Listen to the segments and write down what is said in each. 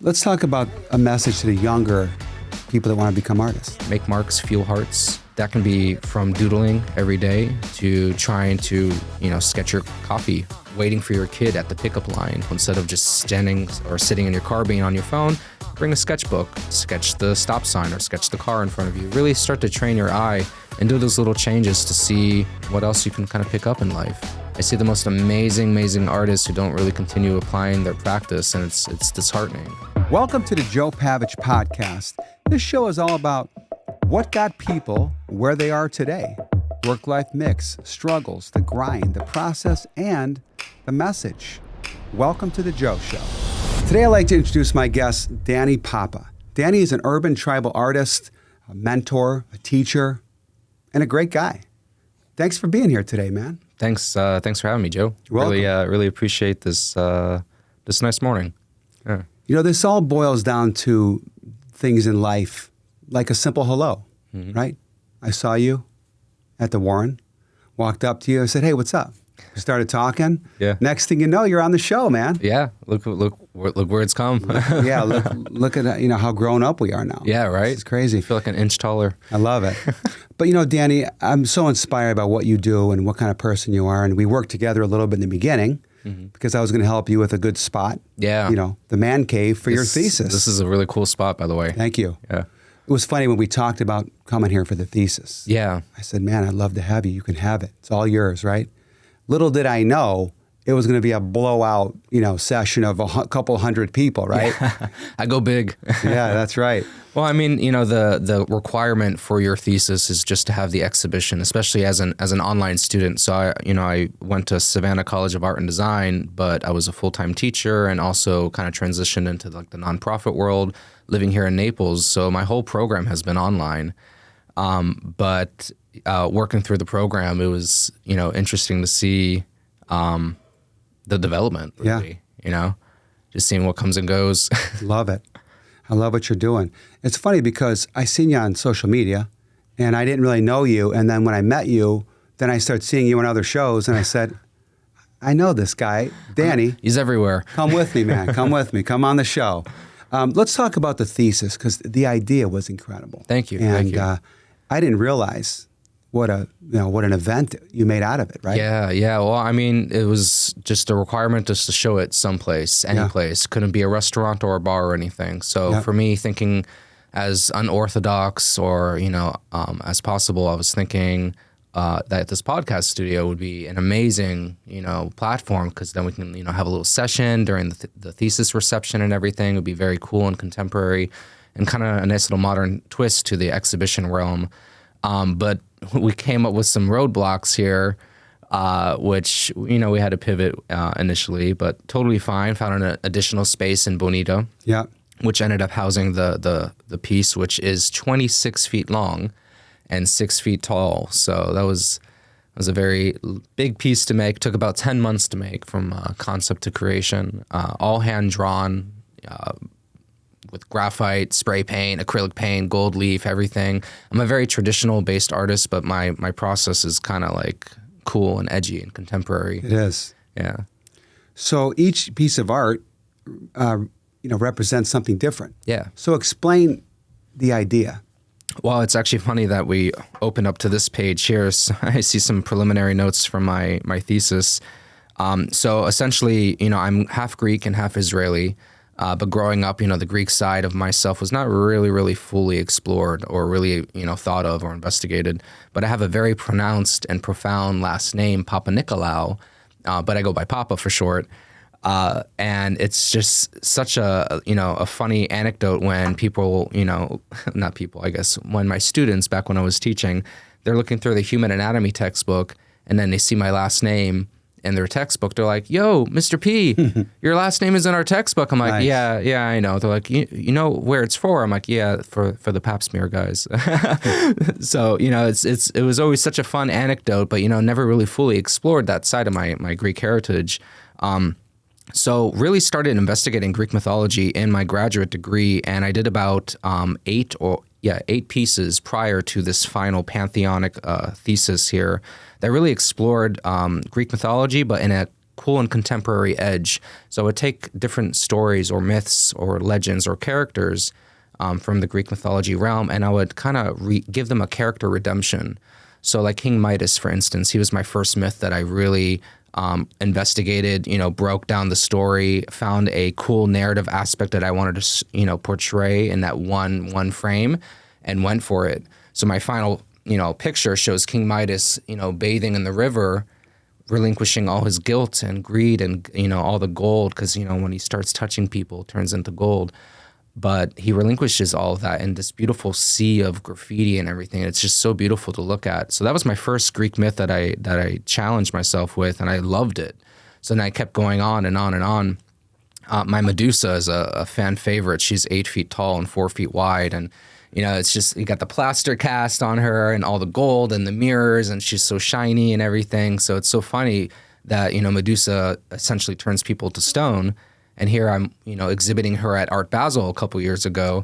Let's talk about a message to the younger people that want to become artists. Make marks, fuel hearts. That can be from doodling every day to trying to, sketch your copy, waiting for your kid at the pickup line. Instead of just standing or sitting in your car being on your phone, bring a sketchbook, sketch the stop sign or sketch the car in front of you. Really start to train your eye and do those little changes to see what else you can kind of pick up in life. I see the most amazing artists who don't really continue applying their practice, and it's disheartening. Welcome to the Joe Pavich Podcast. This show is all about what got people where they are today. Work-life mix, struggles, the grind, the process, and the message. Welcome to the Joe Show. Today I'd like to introduce my guest, Dani Papa. Dani is an urban tribal artist, a mentor, a teacher, and a great guy. Thanks for being here today, man. Thanks for having me, Joe. You're welcome. Really appreciate this nice morning. Yeah. This all boils down to things in life, like a simple hello, right? I saw you at the Warren, walked up to you and said, "Hey, what's up?" We started talking. Yeah. Next thing you know, you're on the show, man. Yeah. Look where it's come. Yeah. Look at how grown up we are now. Yeah. Right. It's crazy. I feel like an inch taller. I love it. But Dani, I'm so inspired by what you do and what kind of person you are. And we worked together a little bit in the beginning because I was going to help you with a good spot. Yeah. The man cave for your thesis. This is a really cool spot, by the way. Thank you. Yeah. It was funny when we talked about coming here for the thesis. Yeah. I said, man, I'd love to have you. You can have it. It's all yours, right? Little did I know it was going to be a blowout, session of a couple hundred people, right? Yeah. I go big. Yeah, that's right. Well, I mean, the requirement for your thesis is just to have the exhibition, especially as an online student. So I went to Savannah College of Art and Design, but I was a full-time teacher and also kind of transitioned into the nonprofit world, living here in Naples. So my whole program has been online. But working through the program, it was, interesting to see the development, really, just seeing what comes and goes. Love it. I love what you're doing. It's funny because I seen you on social media and I didn't really know you. And then when I met you, then I started seeing you on other shows and I said, I know this guy, Dani. He's everywhere. Come with me, man. Come with me. Come on the show. Let's talk about the thesis because the idea was incredible. Thank you. And Thank you. I didn't realize what an event you made out of it, right? Yeah. Well, I mean, it was just a requirement just to show it someplace, any place. Couldn't be a restaurant or a bar or anything. So for me, thinking as unorthodox or as possible, I was thinking that this podcast studio would be an amazing platform because then we can have a little session during the thesis reception and everything. It would be very cool and contemporary and kind of a nice little modern twist to the exhibition realm. But we came up with some roadblocks here, which, we had to pivot initially, but totally fine. Found an additional space in Bonita, which ended up housing the piece, which is 26 feet long and 6 feet tall. So that was a very big piece to make. Took about 10 months to make from concept to creation, all hand-drawn, with graphite, spray paint, acrylic paint, gold leaf, everything. I'm a very traditional-based artist, but my process is kind of cool and edgy and contemporary. It is. Yeah. So each piece of art, represents something different. Yeah. So explain the idea. Well, it's actually funny that we open up to this page here. So I see some preliminary notes from my thesis. So essentially, I'm half Greek and half Israeli. But growing up, the Greek side of myself was not really fully explored or really, thought of or investigated. But I have a very pronounced and profound last name, Papanikolaou, but I go by Papa for short. And it's just such a funny anecdote when people, not people, I guess, when my students, back when I was teaching, they're looking through the human anatomy textbook and then they see my last name in their textbook. They're like, "Yo, Mr. P, your last name is in our textbook." I'm like, nice. Yeah, I know. They're like, you know where it's for? I'm like, yeah, for the pap smear guys. So, it was always such a fun anecdote, but, never really fully explored that side of my Greek heritage. So really started investigating Greek mythology in my graduate degree, and I did about 8 pieces prior to this final pantheonic thesis here that really explored Greek mythology, but in a cool and contemporary edge. So I would take different stories or myths or legends or characters from the Greek mythology realm, and I would kind of give them a character redemption. So like King Midas, for instance, he was my first myth that I really investigated, broke down the story, found a cool narrative aspect that I wanted to, portray in that one frame, and went for it. So my final, picture shows King Midas, bathing in the river, relinquishing all his guilt and greed and, all the gold, because, when he starts touching people, it turns into gold. But he relinquishes all of that in this beautiful sea of graffiti and everything. It's just so beautiful to look at. So that was my first Greek myth that I challenged myself with, and I loved it. So then I kept going on and on and on. My Medusa is a fan favorite. She's 8 feet tall and 4 feet wide, and it's just, you got the plaster cast on her and all the gold and the mirrors, and she's so shiny and everything. So it's so funny that Medusa essentially turns people to stone. And here I'm, exhibiting her at Art Basel a couple years ago.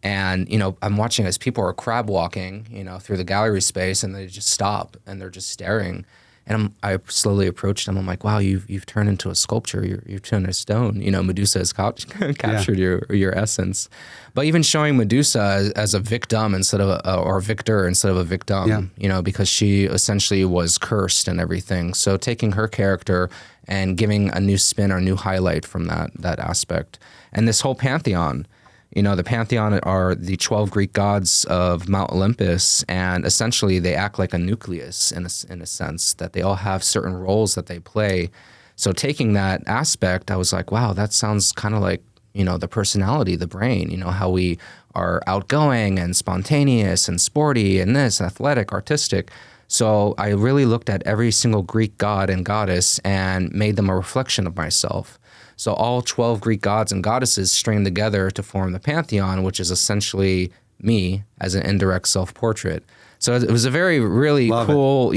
And, I'm watching as people are crab walking, through the gallery space, and they just stop and they're just staring. And I slowly approached them. I'm like, wow, you've turned into a sculpture. You've turned into stone. Medusa has captured your essence. But even showing Medusa as a victim instead of or victor instead of a victim, because she essentially was cursed and everything. So taking her character and giving a new spin or a new highlight from that aspect. And this whole pantheon, the pantheon are the 12 Greek gods of Mount Olympus, and essentially they act like a nucleus in a sense, that they all have certain roles that they play. So taking that aspect, I was like, wow, that sounds kind of like, the personality, the brain, how we are outgoing and spontaneous and sporty and this, athletic, artistic. So I really looked at every single Greek god and goddess and made them a reflection of myself. So all 12 Greek gods and goddesses strained together to form the pantheon, which is essentially me as an indirect self-portrait. So it was a really cool,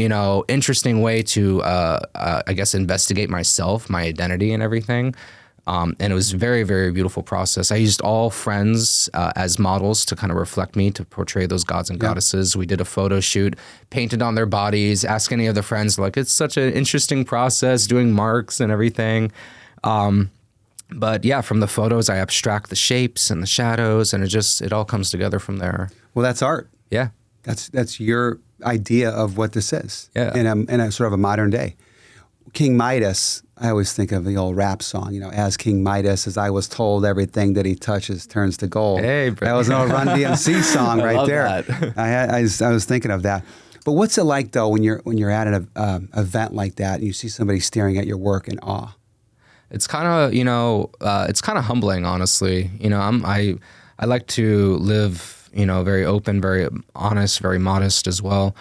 interesting way to, I guess, investigate myself, my identity and everything. And it was a very, very beautiful process. I used all friends as models to kind of reflect me, to portray those gods and goddesses. We did a photo shoot, painted on their bodies, asked any of the friends, like, it's such an interesting process, doing marks and everything. But yeah, from the photos, I abstract the shapes and the shadows, and it all comes together from there. Well, that's art. Yeah. That's your idea of what this is. Yeah. In a sort of a modern day. King Midas, I always think of the old rap song, as King Midas, as I was told, everything that he touches turns to gold. Hey, bro. That was an old Run DMC song right there. That. I was thinking of that. But what's it like though when you're at an event like that and you see somebody staring at your work in awe? It's kind of, it's kind of humbling, honestly. I like to live, very open, very honest, very modest as well.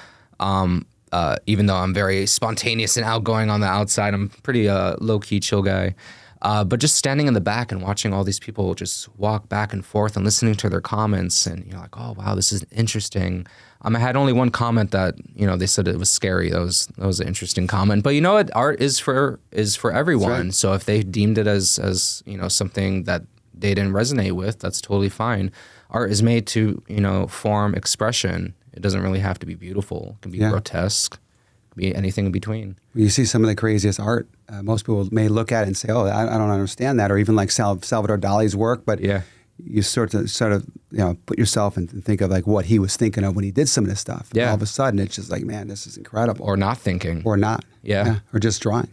Even though I'm very spontaneous and outgoing on the outside, I'm pretty low-key, chill guy. But just standing in the back and watching all these people just walk back and forth and listening to their comments, and you're like, oh, wow, this is interesting. I had only one comment that, they said it was scary. That was an interesting comment. But you know what? Art is for everyone. Right. So if they deemed it as something that they didn't resonate with, that's totally fine. Art is made to, form expression. It doesn't really have to be beautiful. It can be grotesque. It can be anything in between. You see some of the craziest art. Most people may look at it and say, oh, I don't understand that. Or even like Salvador Dali's work. But you sort of put yourself and think of like what he was thinking of when he did some of this stuff. And all of a sudden, it's just like, man, this is incredible. Or not thinking. Or not. Yeah. Or just drawing.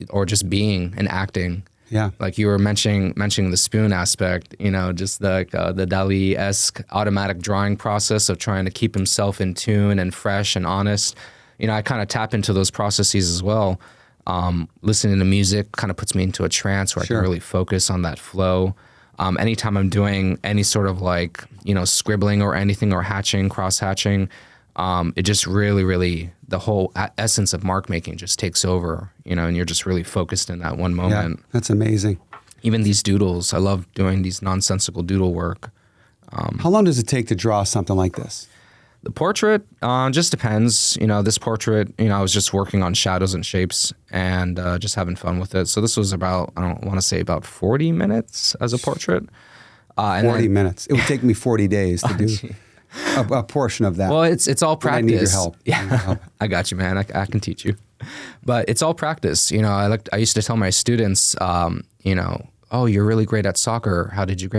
Or just being and acting. Yeah. Like you were mentioning the spoon aspect, just the Dali-esque automatic drawing process of trying to keep himself in tune and fresh and honest. I kind of tap into those processes as well. Listening to music kind of puts me into a trance where I can really focus on that flow. Anytime I'm doing any sort of like, scribbling or anything or hatching, cross-hatching, it just really, the whole essence of mark making just takes over, and you're just really focused in that one moment. Yeah, that's amazing. Even these doodles, I love doing these nonsensical doodle work. How long does it take to draw something like this? The portrait just depends. This portrait, I was just working on shadows and shapes and just having fun with it. So this was about, I don't want to say about 40 minutes as a portrait. 40 minutes. It would take me 40 days to do a portion of that. Well, it's all practice. I need your help. Yeah, I got you, man. I can teach you. But it's all practice. I used to tell my students, oh, you're really great at soccer. How did you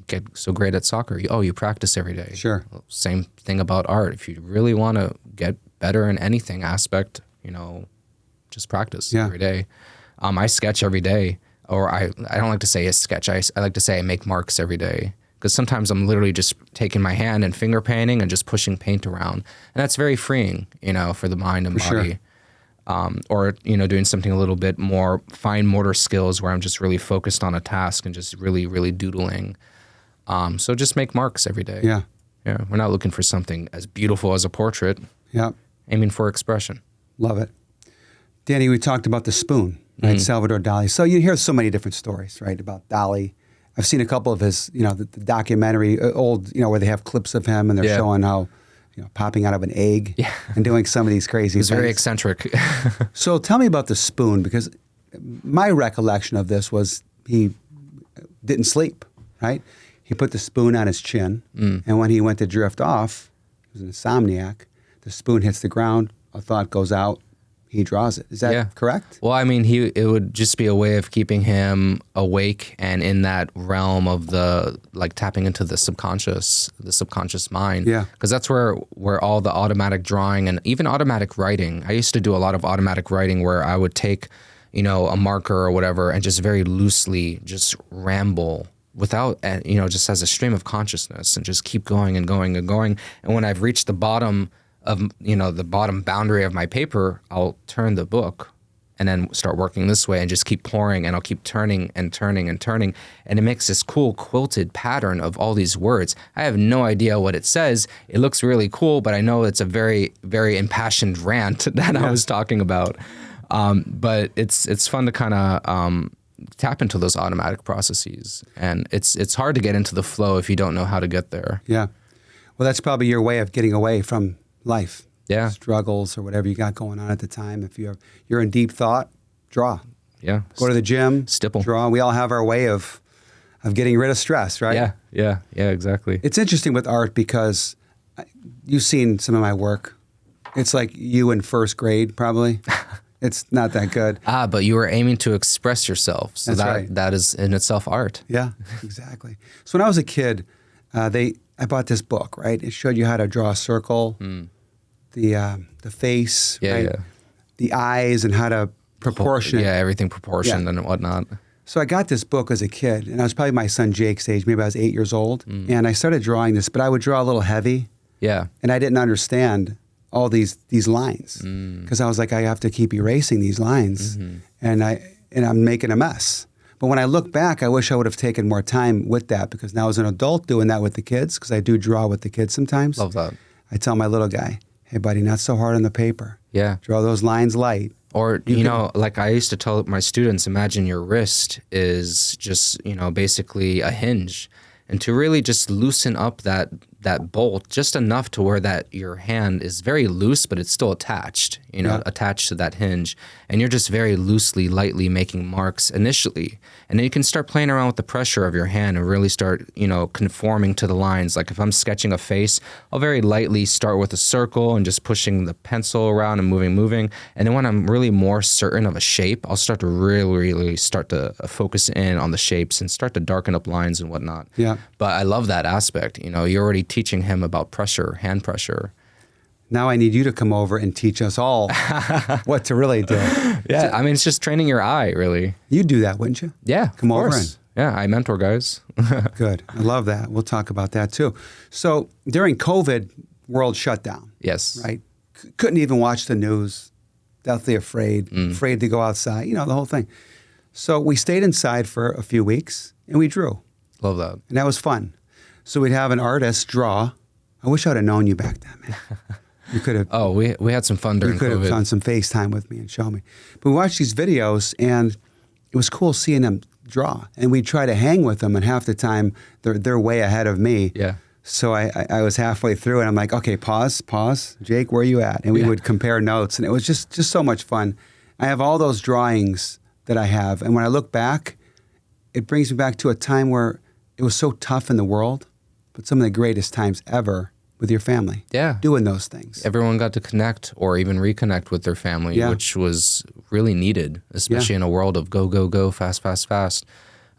get so great at soccer? Oh, you practice every day. Sure. Same thing about art. If you really want to get better in anything aspect, just practice every day. I sketch every day, or I don't like to say I sketch. I like to say I make marks every day, because sometimes I'm literally just taking my hand and finger painting and just pushing paint around, and that's very freeing, for the mind and body. Sure. Or doing something a little bit more fine motor skills where I'm just really focused on a task and just really, really doodling. So just make marks every day. Yeah. We're not looking for something as beautiful as a portrait. Yeah. Aiming for expression. Love it. Dani, we talked about the spoon, right? Salvador Dali. So you hear so many different stories, right, about Dali. I've seen a couple of his, the documentary, old, where they have clips of him and they're showing how, popping out of an egg and doing some of these crazy things. He's very eccentric. So tell me about the spoon, because my recollection of this was he didn't sleep, right? He put the spoon on his chin, and when he went to drift off, he was an insomniac, the spoon hits the ground, a thought goes out, he draws it. Is that correct? Well, I mean, it would just be a way of keeping him awake and in that realm of tapping into the subconscious mind. Yeah. Because that's where all the automatic drawing and even automatic writing. I used to do a lot of automatic writing where I would take, a marker or whatever and just very loosely just ramble without, just as a stream of consciousness and just keep going and going and going. And when I've reached the bottom of, the bottom boundary of my paper, I'll turn the book and then start working this way and just keep pouring, and I'll keep turning and turning and turning. And it makes this cool quilted pattern of all these words. I have no idea what it says. It looks really cool, but I know it's a very, very impassioned rant that I was talking about. But it's fun to kind of tap into those automatic processes. And it's hard to get into the flow if you don't know how to get there. Yeah. Well, that's probably your way of getting away from life, struggles or whatever you got going on at the time. If you're in deep thought, draw. Yeah. Go to the gym, stipple. Draw. We all have our way of getting rid of stress, right? Yeah, exactly. It's interesting with art because you've seen some of my work. It's like you in first grade, probably. It's not that good. But you were aiming to express yourself. So That's right. That is in itself art. Yeah, exactly. So when I was a kid, I bought this book, right? It showed you how to draw a circle, the face, right? Yeah. The eyes, and how to proportion. Yeah, everything proportioned and whatnot. So I got this book as a kid, and I was probably my son Jake's age. Maybe I was 8 years old, and I started drawing this, but I would draw a little heavy. Yeah. And I didn't understand all these lines because I was like, I have to keep erasing these lines, and I'm making a mess. But when I look back, I wish I would have taken more time with that, because now as an adult doing that with the kids, because I do draw with the kids sometimes. Love that. I tell my little guy, hey, buddy, not so hard on the paper. Yeah. Draw those lines light. Or, like I used to tell my students, imagine your wrist is just, basically a hinge. And to really just loosen up that bolt just enough to where that your hand is very loose, but it's still attached, attached to that hinge. And you're just very loosely, lightly making marks initially. And then you can start playing around with the pressure of your hand and really start, conforming to the lines. Like if I'm sketching a face, I'll very lightly start with a circle and just pushing the pencil around and moving. And then when I'm really more certain of a shape, I'll start to really start to focus in on the shapes and start to darken up lines and whatnot. Yeah. But I love that aspect. You're already teaching him about pressure, hand pressure. Now I need you to come over and teach us all what to really do. Yeah, I mean, it's just training your eye, really. You'd do that, wouldn't you? Yeah, come of over course. Yeah, I mentor guys. Good. I love that. We'll talk about that too. So during COVID, world shut down. Yes. Right? Couldn't even watch the news. Deathly afraid to go outside, the whole thing. So we stayed inside for a few weeks and we drew. Love that. And that was fun. So we'd have an artist draw. I wish I'd have known you back then, man. You could have. Oh, we had some fun during COVID. You could have done some FaceTime with me and show me. But we watched these videos, and it was cool seeing them draw. And we'd try to hang with them, and half the time they're way ahead of me. Yeah. So I was halfway through, and I'm like, okay, pause. Jake, where are you at? And we would compare notes, and it was just so much fun. I have all those drawings that I have, and when I look back, it brings me back to a time where it was so tough in the world, but some of the greatest times ever with your family. Yeah. Doing those things. Everyone got to connect or even reconnect with their family, which was really needed, especially in a world of go, go, go, fast, fast, fast.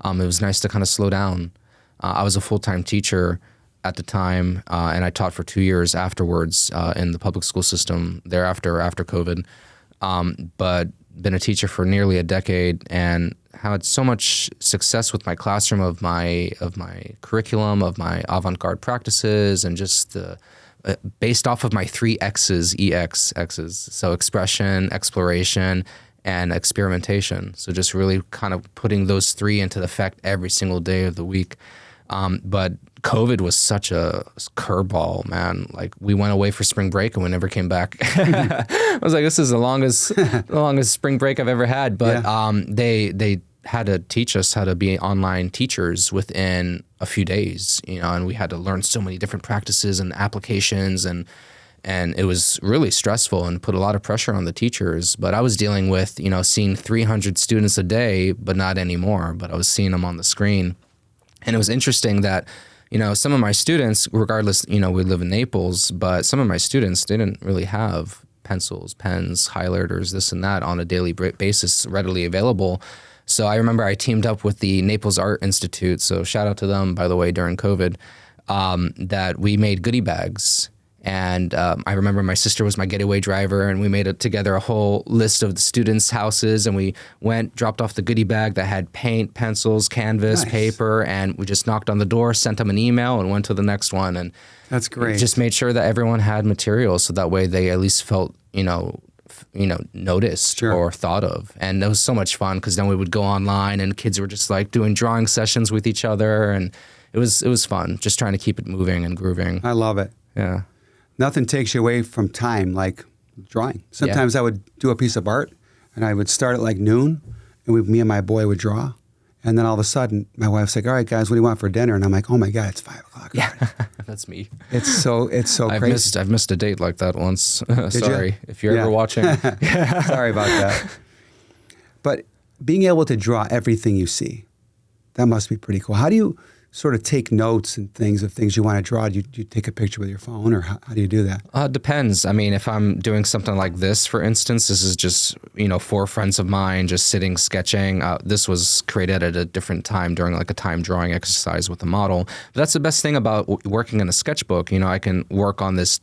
It was nice to kind of slow down. I was a full-time teacher at the time, and I taught for 2 years afterwards in the public school system thereafter, after COVID. But been a teacher for nearly a decade and had so much success with my classroom, of my curriculum, of my avant-garde practices, and just based off of my 3 X's, X's. So expression, exploration, and experimentation. So just really kind of putting those 3 into effect every single day of the week. But COVID was such a curveball, man. Like, we went away for spring break and we never came back. I was like, this is the longest spring break I've ever had. But they had to teach us how to be online teachers within a few days, and we had to learn so many different practices and applications, and it was really stressful and put a lot of pressure on the teachers. But I was dealing with, seeing 300 students a day, but not anymore. But I was seeing them on the screen. And it was interesting that, some of my students, regardless, we live in Naples, but some of my students didn't really have pencils, pens, highlighters, this and that on a daily basis readily available. So I remember I teamed up with the Naples Art Institute, so shout out to them, by the way, during COVID, that we made goodie bags. And I remember my sister was my getaway driver, and we made together a whole list of the students' houses, and we dropped off the goodie bag that had paint, pencils, canvas, paper, and we just knocked on the door, sent them an email, and went to the next one. And that's great. Just made sure that everyone had materials, so that way they at least felt, noticed or thought of. And it was so much fun, because then we would go online, and kids were just like doing drawing sessions with each other, and it was fun, just trying to keep it moving and grooving. I love it. Yeah. Nothing takes you away from time like drawing. Sometimes I would do a piece of art, and I would start at like noon, and me and my boy would draw. And then all of a sudden, my wife's like, all right, guys, what do you want for dinner? And I'm like, oh my God, it's 5 o'clock already. Yeah, that's me. It's so crazy. I've missed a date like that once. Sorry, if you're ever watching. Sorry about that. But being able to draw everything you see, that must be pretty cool. How do you sort of take notes and things of things you want to draw? Do you take a picture with your phone, or how do you do that? Depends. I mean, if I'm doing something like this, for instance, this is just, 4 friends of mine just sitting, sketching. This was created at a different time during like a time drawing exercise with a model. But that's the best thing about working in a sketchbook. I can work on this,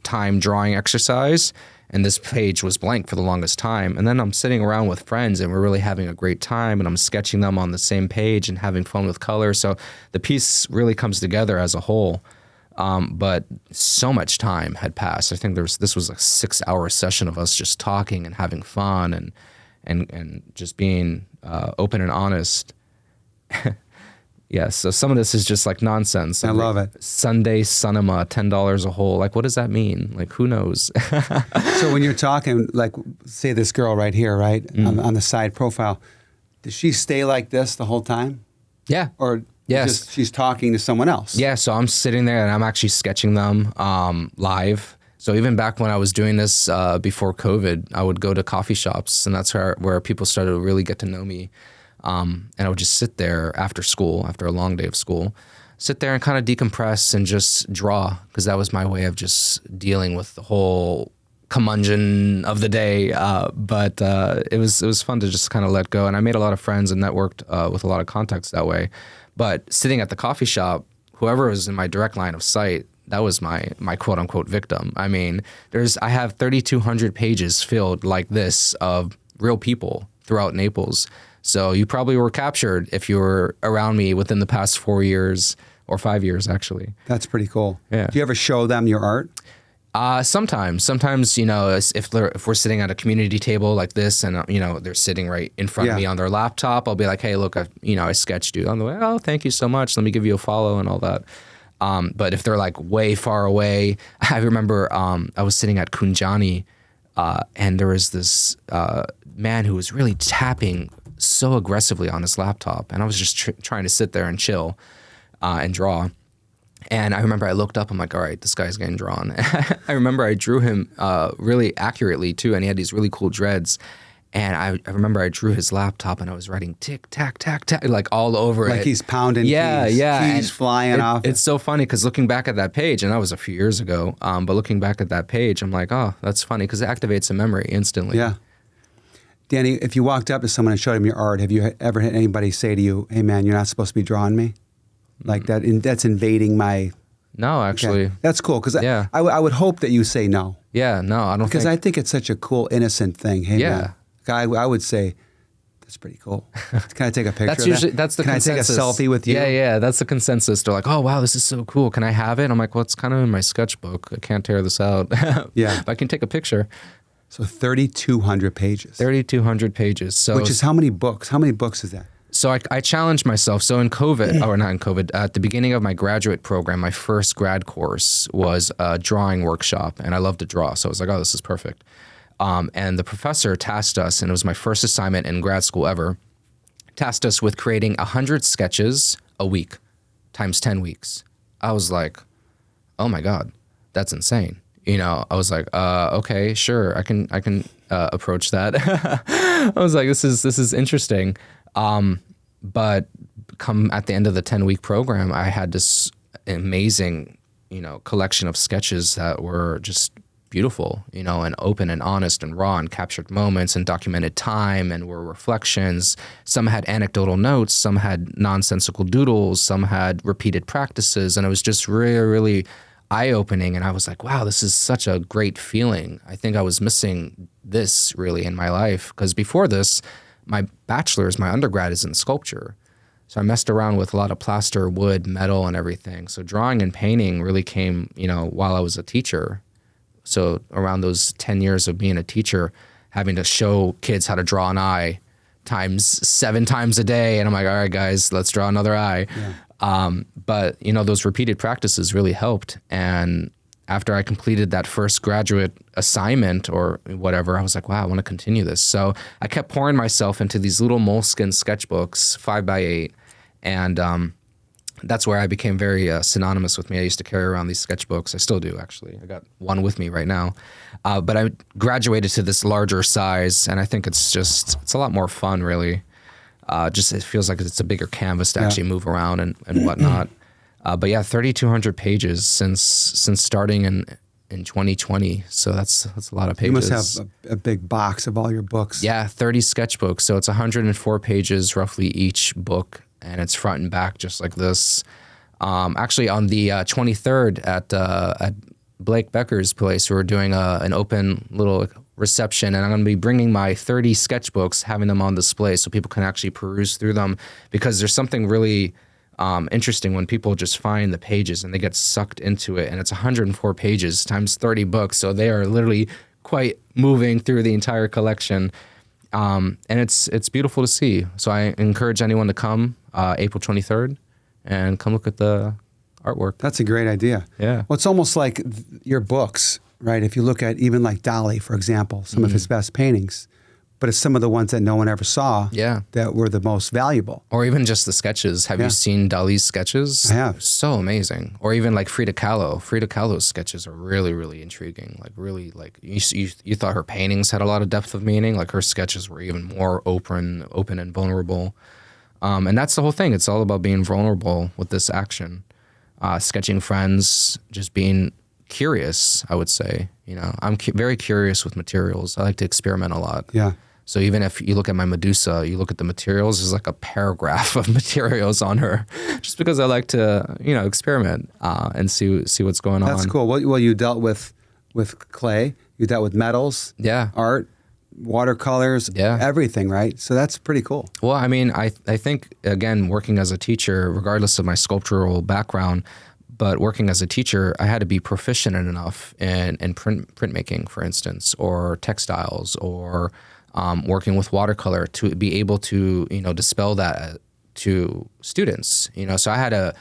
time drawing exercise, and this page was blank for the longest time. And then I'm sitting around with friends, and we're really having a great time, and I'm sketching them on the same page and having fun with color. So the piece really comes together as a whole. But so much time had passed. I think this was a 6-hour session of us just talking and having fun and just being open and honest. Yeah, so some of this is just like nonsense. I love it. Sunday cinema, $10 a hole. Like, what does that mean? Like, who knows? So when you're talking, like, say this girl right here, right, on the side profile, does she stay like this the whole time? Yeah. Or yes, just she's talking to someone else? Yeah, so I'm sitting there and I'm actually sketching them live. So even back when I was doing this before COVID, I would go to coffee shops, and that's where people started to really get to know me. And I would just sit there after school, after a long day of school, sit there and kind of decompress and just draw, because that was my way of just dealing with the whole curmudgeon of the day. But it was fun to just kind of let go. And I made a lot of friends and networked with a lot of contacts that way. But sitting at the coffee shop, whoever was in my direct line of sight, that was my quote unquote victim. I mean, I have 3,200 pages filled like this of real people throughout Naples. So you probably were captured if you were around me within the past 4 years or 5 years, actually. That's pretty cool. Yeah. Do you ever show them your art? Sometimes, if we're sitting at a community table like this, and they're sitting right in front of me on their laptop, I'll be like, hey, look, I sketched you on the way. Oh, thank you so much. Let me give you a follow and all that. But if they're like way far away, I remember I was sitting at Kunjani, and there was this man who was really tapping so aggressively on his laptop, and I was just trying to sit there and chill and draw. And I remember I looked up, I'm like, all right, this guy's getting drawn. I remember I drew him really accurately too, and he had these really cool dreads. And I remember I drew his laptop and I was writing tick, tack, tack, tack, like all over it. Like he's pounding keys. Yeah. Keys flying off. It's so funny because looking back at that page, and that was a few years ago, but looking back at that page, I'm like, oh, that's funny because it activates a memory instantly. Yeah. Dani, if you walked up to someone and showed them your art, have you ever had anybody say to you, hey man, you're not supposed to be drawing me? Like that's invading my... No, actually. Okay. That's cool because I would hope that you say no. Yeah, no, I don't Because I think it's such a cool, innocent thing. Hey man, I would say, that's pretty cool. Can I take a picture That's of usually, that? that's the Can consensus. I take a selfie with you? Yeah, that's the consensus. They're like, oh wow, this is so cool. Can I have it? I'm like, well, it's kind of in my sketchbook. I can't tear this out. Yeah. But I can take a picture. So 3,200 pages. 3,200 pages. So which is how many books? How many books is that? So I challenged myself. So in COVID, or not in COVID, at the beginning of my graduate program, my first grad course was a drawing workshop, and I love to draw. So I was like, oh, this is perfect. And the professor tasked us, and it was my first assignment in grad school ever, tasked us with creating 100 sketches a week times 10 weeks. I was like, oh my God, that's insane. I was like, okay, sure, I can approach that. I was like, this is interesting. But come at the end of the 10-week program, I had this amazing, collection of sketches that were just beautiful, and open and honest and raw and captured moments and documented time and were reflections. Some had anecdotal notes, some had nonsensical doodles, some had repeated practices. And it was just really, really eye-opening. And I was like, wow, this is such a great feeling. I think I was missing this really in my life because before this, my undergrad is in sculpture. So I messed around with a lot of plaster, wood, metal, and everything. So drawing and painting really came, while I was a teacher. So around those 10 years of being a teacher, having to show kids how to draw an eye times 7 times a day. And I'm like, all right, guys, let's draw another eye. Yeah. But, those repeated practices really helped. And after I completed that first graduate assignment or whatever, I was like, wow, I want to continue this. So I kept pouring myself into these little moleskin sketchbooks, 5x8. And that's where I became very synonymous with me. I used to carry around these sketchbooks. I still do, actually. I got one with me right now. But I graduated to this larger size, and I think it's a lot more fun, really. It feels like it's a bigger canvas to actually move around and whatnot. But yeah, 3,200 pages since starting in 2020. So that's a lot of pages. You must have a big box of all your books. Yeah, 30 sketchbooks. So it's 104 pages roughly each book, and it's front and back just like this. Actually, on the 23rd at Blake Becker's place, we were doing an open little reception, and I'm going to be bringing my 30 sketchbooks, having them on display so people can actually peruse through them, because there's something really interesting when people just find the pages and they get sucked into it. And it's 104 pages times 30 books, so they are literally quite moving through the entire collection. And it's beautiful to see. So I encourage anyone to come April 23rd and come look at the artwork. That's a great idea. Yeah. Well, it's almost like your books, right? If you look at even like Dali, for example, some of his best paintings, but it's some of the ones that no one ever saw that were the most valuable. Or even just the sketches. Have you seen Dali's sketches? I have. So amazing. Or even like Frida Kahlo. Frida Kahlo's sketches are really, really intriguing. Like really, like you thought her paintings had a lot of depth of meaning. Like her sketches were even more open and vulnerable. And that's the whole thing. It's all about being vulnerable with this action. Sketching friends, just being curious, I would say. I'm very curious with materials. I like to experiment a lot. Yeah. So even if you look at my Medusa, you look at the materials, there's like a paragraph of materials on her, just because I like to, experiment and see what's going on. That's cool. Well, you dealt with clay, you dealt with metals, art, watercolors, everything, right? So that's pretty cool. Well, I mean, I think, again, working as a teacher, regardless of my sculptural background, but working as a teacher, I had to be proficient enough in printmaking, for instance, or textiles, or working with watercolor to be able to, dispel that to students. So I had to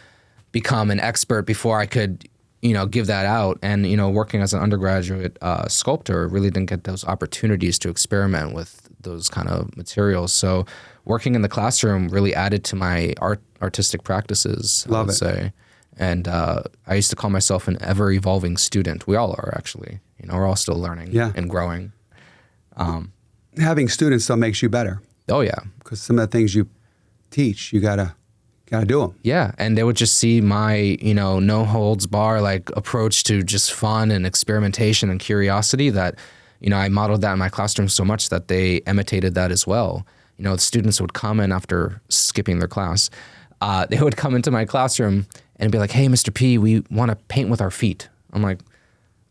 become an expert before I could, give that out. And, working as an undergraduate sculptor, really didn't get those opportunities to experiment with those kind of materials. So working in the classroom really added to my artistic practices, I would say. And I used to call myself an ever-evolving student. We all are, actually. We're all still learning and growing. having students still makes you better. Oh yeah. Because some of the things you teach, you gotta do them. Yeah, and they would just see my, no holds bar like approach to just fun and experimentation and curiosity that, I modeled that in my classroom so much that they imitated that as well. The students would come in after skipping their class. They would come into my classroom and be like, "Hey, Mr. P, we want to paint with our feet." I'm like,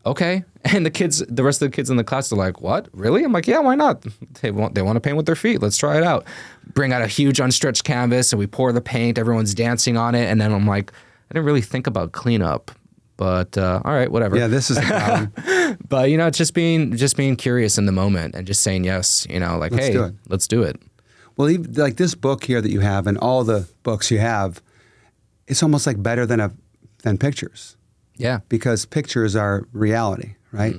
"Okay." And the rest of the kids in the class are like, "What? Really?" I'm like, "Yeah, why not? They want to paint with their feet. Let's try it out." Bring out a huge unstretched canvas and we pour the paint. Everyone's dancing on it. And then I'm like, I didn't really think about cleanup, but all right, whatever. Yeah, this is the problem. But it's just being curious in the moment and just saying yes. Like, Let's hey, do it. Let's do it. Well, even, like this book here that you have, and all the books you have, it's almost like better than pictures. Yeah. Because pictures are reality, right?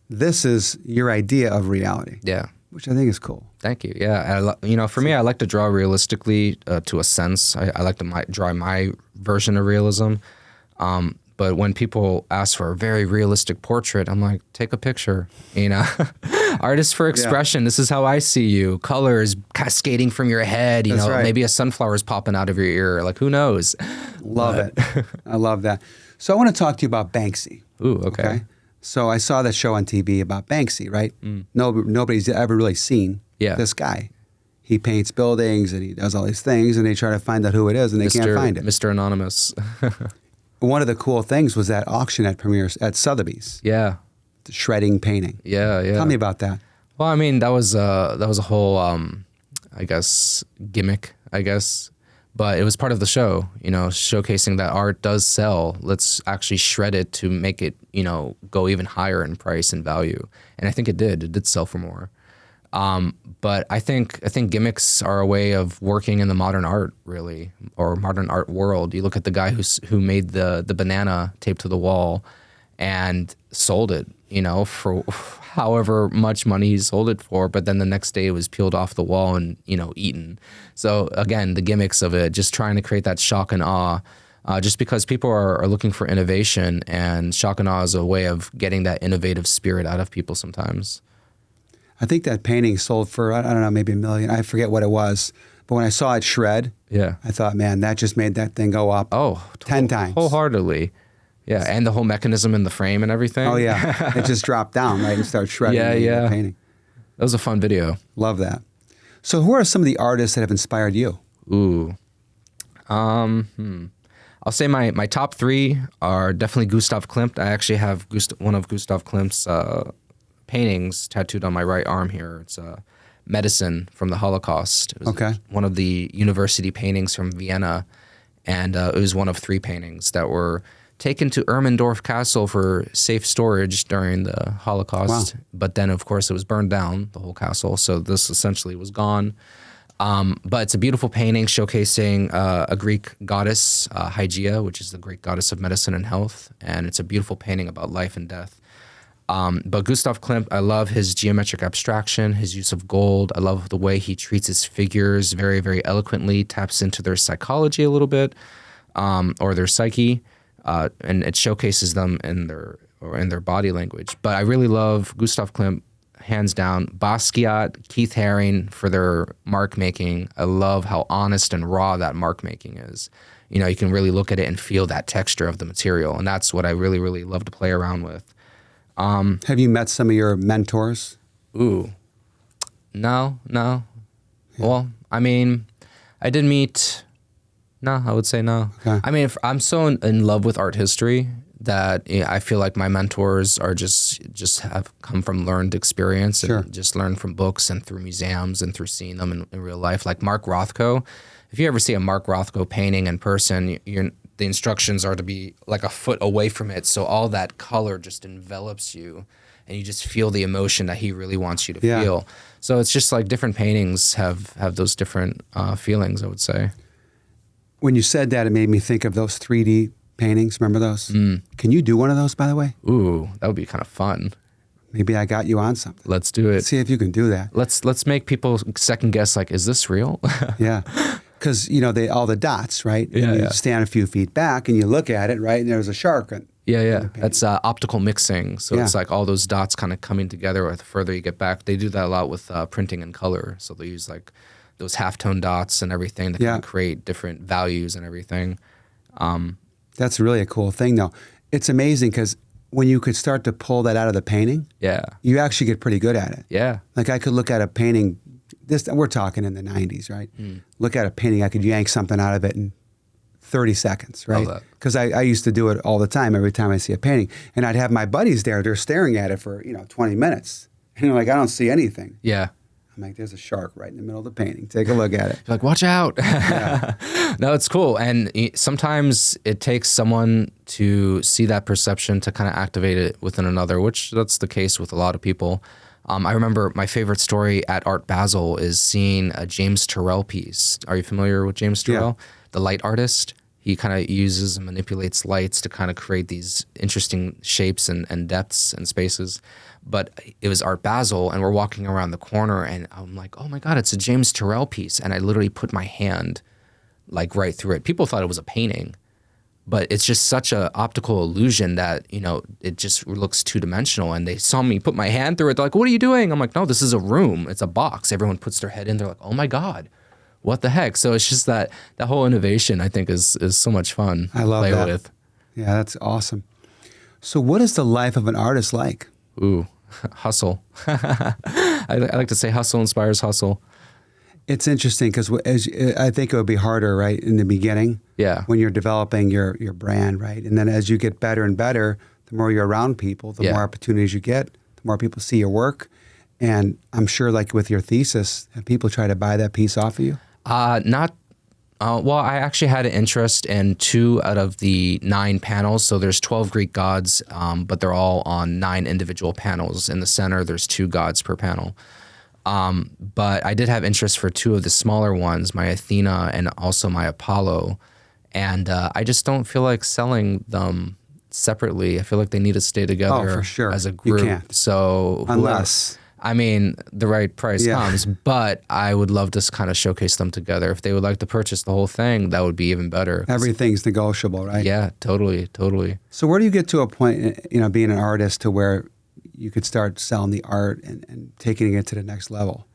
This is your idea of reality. Yeah. Which I think is cool. Thank you. Yeah. For me, I like to draw realistically to a sense. I like to draw my version of realism. But when people ask for a very realistic portrait, I'm like, take a picture, Artist for expression. Yeah. This is how I see you. Colors cascading from your head, That's right. Maybe a sunflower's popping out of your ear. Like, who knows? Love it. I love that. So I want to talk to you about Banksy. Ooh, okay. So I saw that show on TV about Banksy, right? Nobody's ever really seen this guy. He paints buildings and he does all these things, and they try to find out who it is, and they can't find it. Mr. Anonymous. One of the cool things was that auction at Sotheby's. Yeah. The shredding painting. Yeah. Tell me about that. Well, I mean, that was a whole, I guess, gimmick, but it was part of the show, showcasing that art does sell. Let's actually shred it to make it, go even higher in price and value. And I think it did. It did sell for more. But I think gimmicks are a way of working in the modern art, really, or modern art world. You look at the guy who made the banana taped to the wall and sold it, for however much money he sold it for. But then the next day it was peeled off the wall and, eaten. So again, the gimmicks of it, just trying to create that shock and awe, just because people are looking for innovation, and shock and awe is a way of getting that innovative spirit out of people sometimes. I think that painting sold for, I don't know, maybe $1 million. I forget what it was. But when I saw it shred, I thought, man, that just made that thing go up 10 times. Wholeheartedly. Yeah, and the whole mechanism in the frame and everything. Oh, yeah. It just dropped down, right, and started shredding the painting. That was a fun video. Love that. So who are some of the artists that have inspired you? Ooh. I'll say my top three are definitely Gustav Klimt. I actually have one of Gustav Klimt's paintings tattooed on my right arm here. It's Medicine from the Holocaust. It was one of the university paintings from Vienna, and it was one of 3 paintings that were taken to Ermendorf Castle for safe storage during the Holocaust. Wow. But then, of course, it was burned down, the whole castle, so this essentially was gone. But it's a beautiful painting showcasing a Greek goddess, Hygeia, which is the Greek goddess of medicine and health, and it's a beautiful painting about life and death. But Gustav Klimt, I love his geometric abstraction, his use of gold. I love the way he treats his figures very, very eloquently, taps into their psychology a little bit, or their psyche, and it showcases them in their body language. But I really love Gustav Klimt, hands down. Basquiat, Keith Haring for their mark making. I love how honest and raw that mark making is. You can really look at it and feel that texture of the material, and that's what I really, really love to play around with. Have you met some of your mentors? Ooh, no. Yeah. Well, I mean, I did meet. No, I would say no. Okay. I mean, I'm so in love with art history that I feel like my mentors are just have come from learned experience and just learned from books and through museums and through seeing them in real life. Like Mark Rothko. If you ever see a Mark Rothko painting in person, the instructions are to be like a foot away from it, so all that color just envelops you, and you just feel the emotion that he really wants you to feel. So it's just like different paintings have those different feelings, I would say. When you said that, it made me think of those 3D paintings. Remember those? Can you do one of those, by the way? Ooh, that would be kind of fun. Maybe I got you on something. Let's do it. Let's see if you can do that. Let's make people second guess, like, is this real? Yeah. Because, all the dots, right? Yeah, and you stand a few feet back and you look at it, right? And there's a shark Yeah. That's optical mixing. So it's like all those dots kind of coming together the further you get back. They do that a lot with printing in color. So they use like those halftone dots and everything that can create different values and everything. That's really a cool thing, though. It's amazing because when you could start to pull that out of the painting, you actually get pretty good at it. Yeah. Like I could look at a painting, we're talking in the 90s, right? Look at a painting, I could yank something out of it in 30 seconds, right? Because I used to do it all the time every time I see a painting. And I'd have my buddies there, they're staring at it for, 20 minutes. And you're like, I don't see anything. Yeah. I'm like, there's a shark right in the middle of the painting. Take a look at it. You're like, watch out. No, it's cool. And sometimes it takes someone to see that perception to kind of activate it within another, which that's the case with a lot of people. I remember my favorite story at Art Basel is seeing a James Turrell piece. Are you familiar with James Turrell? The light artist. He kind of uses and manipulates lights to kind of create these interesting shapes and depths and spaces. But it was Art Basel, and we're walking around the corner, and I'm like, oh my God, it's a James Turrell piece. And I literally put my hand like right through it. People thought it was a painting, but it's just such an optical illusion that, it just looks two-dimensional. And they saw me put my hand through it. They're like, what are you doing? I'm like, no, this is a room. It's a box. Everyone puts their head in. They're like, oh my God. What the heck? So it's just that whole innovation, I think, is so much fun I love to play that. with. Yeah, that's awesome. So what is the life of an artist like? Ooh, hustle. I like to say hustle inspires hustle. It's interesting because I think it would be harder, right, in the beginning. Yeah. When you're developing your brand, right? And then as you get better and better, the more you're around people, the more opportunities you get, the more people see your work. And I'm sure, like with your thesis, have people try to buy that piece off of you? Well, I actually had an interest in 2 out of the 9 panels. So there's 12 Greek gods, but they're all on 9 individual panels. In the center, there's 2 gods per panel. But I did have interest for 2 of the smaller ones, my Athena and also my Apollo. And I just don't feel like selling them separately. I feel like they need to stay together for sure. as a group. You can't. So unless... the right price comes, but I would love to kind of showcase them together. If they would like to purchase the whole thing, that would be even better. Everything's negotiable, right? Yeah, totally. So where do you get to a point, being an artist to where you could start selling the art and taking it to the next level?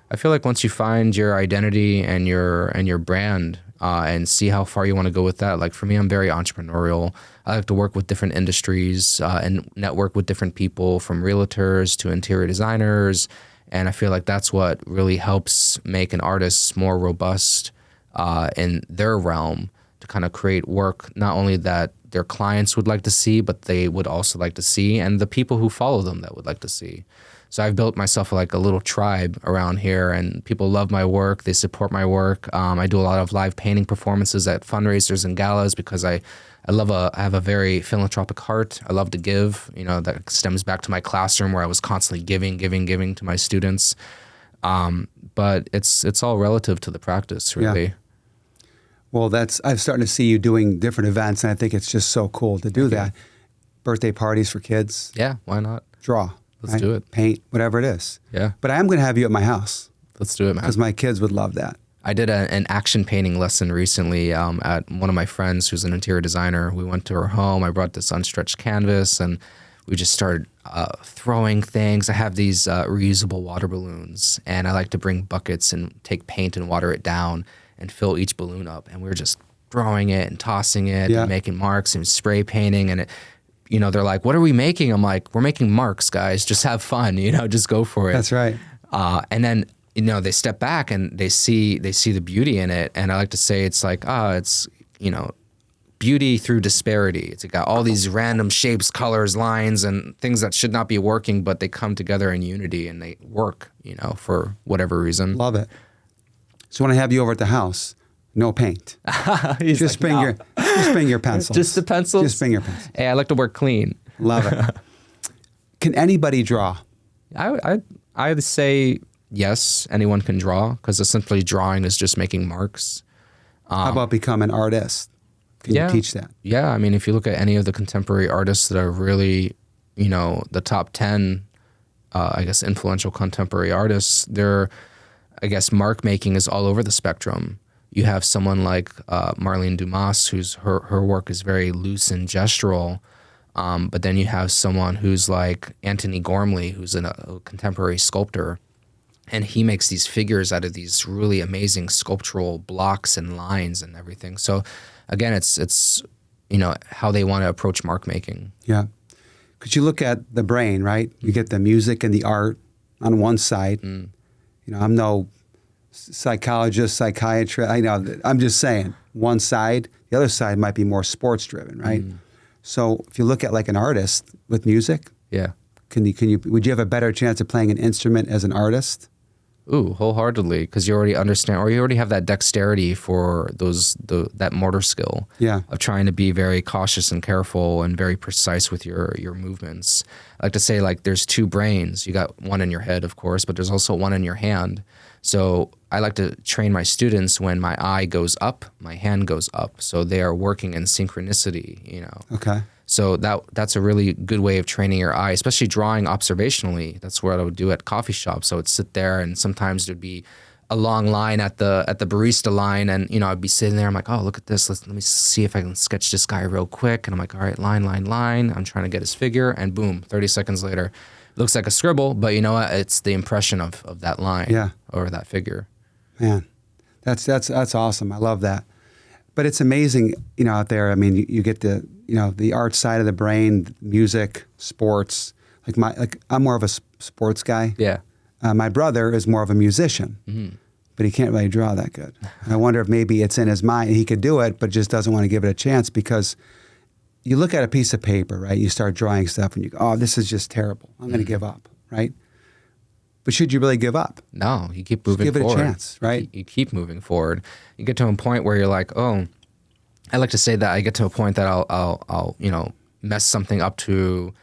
I feel like once you find your identity and your brand and see how far you want to go with that. Like for me, I'm very entrepreneurial. I like to work with different industries and network with different people, from realtors to interior designers. And I feel like that's what really helps make an artist more robust in their realm, to kind of create work not only that their clients would like to see, but they would also like to see, and the people who follow them that would like to see. So I've built myself like a little tribe around here, and people love my work. They support my work. I do a lot of live painting performances at fundraisers and galas because I have a very philanthropic heart. I love to give. That stems back to my classroom where I was constantly giving to my students. But it's all relative to the practice, really. Yeah. Well, I'm starting to see you doing different events, and I think it's just so cool to do that. Birthday parties for kids. Yeah, why not? Draw. Let's do it. Paint, whatever it is. Yeah. But I am going to have you at my house. Let's do it, man. Because my kids would love that. I did an action painting lesson recently at one of my friends who's an interior designer. We went to her home. I brought this unstretched canvas, and we just started throwing things. I have these reusable water balloons, and I like to bring buckets and take paint and water it down and fill each balloon up. And we were just throwing it and tossing it and making marks and spray painting. And they're like, what are we making? I'm like, we're making marks, guys. Just have fun, just go for it. That's right. And then, they step back and they see the beauty in it. And I like to say it's like, it's, beauty through disparity. It's got all these random shapes, colors, lines, and things that should not be working, but they come together in unity and they work, for whatever reason. Love it. So when I have you over at the house, no paint. Just bring your pencils. Just the pencils? Just bring your pencils. Hey, I like to work clean. Love it. Can anybody draw? I'd say yes, anyone can draw, because essentially drawing is just making marks. How about become an artist? Can you teach that? Yeah, I mean, if you look at any of the contemporary artists that are really, the top 10, influential contemporary artists, mark making is all over the spectrum. You have someone like Marlene Dumas, whose her work is very loose and gestural. But then you have someone who's like Antony Gormley, who's a contemporary sculptor, and he makes these figures out of these really amazing sculptural blocks and lines and everything. So again, it's how they want to approach mark making. Yeah. Because you look at the brain, right? You get the music and the art on one side. I'm no psychologist, psychiatrist. I know. I'm just saying one side. The other side might be more sports driven, right? So if you look at like an artist with music, Yeah. Would you have a better chance of playing an instrument as an artist? Ooh, wholeheartedly, because you already understand, or you already have that dexterity for that motor skill. Yeah. Of trying to be very cautious and careful and very precise with your movements. I like to say, like, there's two brains. You got one in your head, of course, but there's also one in your hand. So I like to train my students when my eye goes up, my hand goes up. So they are working in synchronicity, Okay. So that's a really good way of training your eye, especially drawing observationally. That's what I would do at coffee shops. I would sit there, and sometimes there'd be a long line at the barista line, and I'd be sitting there. I'm like, oh, look at this. Let me see if I can sketch this guy real quick. And I'm like, all right, line. I'm trying to get his figure, and boom, 30 seconds later, it looks like a scribble, but you know what? It's the impression of that line or that figure. Man, that's awesome. I love that. But it's amazing, out there. I mean, you get the art side of the brain, music, sports. I'm more of a sports guy. Yeah. My brother is more of a musician, but he can't really draw that good. And I wonder if maybe it's in his mind. He could do it, but just doesn't want to give it a chance, because you look at a piece of paper, right? You start drawing stuff and you go, oh, this is just terrible. I'm going to give up, right? But should you really give up? No, you keep moving forward. Give it a chance, right? You keep moving forward. You get to a point where you're like, oh, I like to say that I get to a point that I'll mess something up to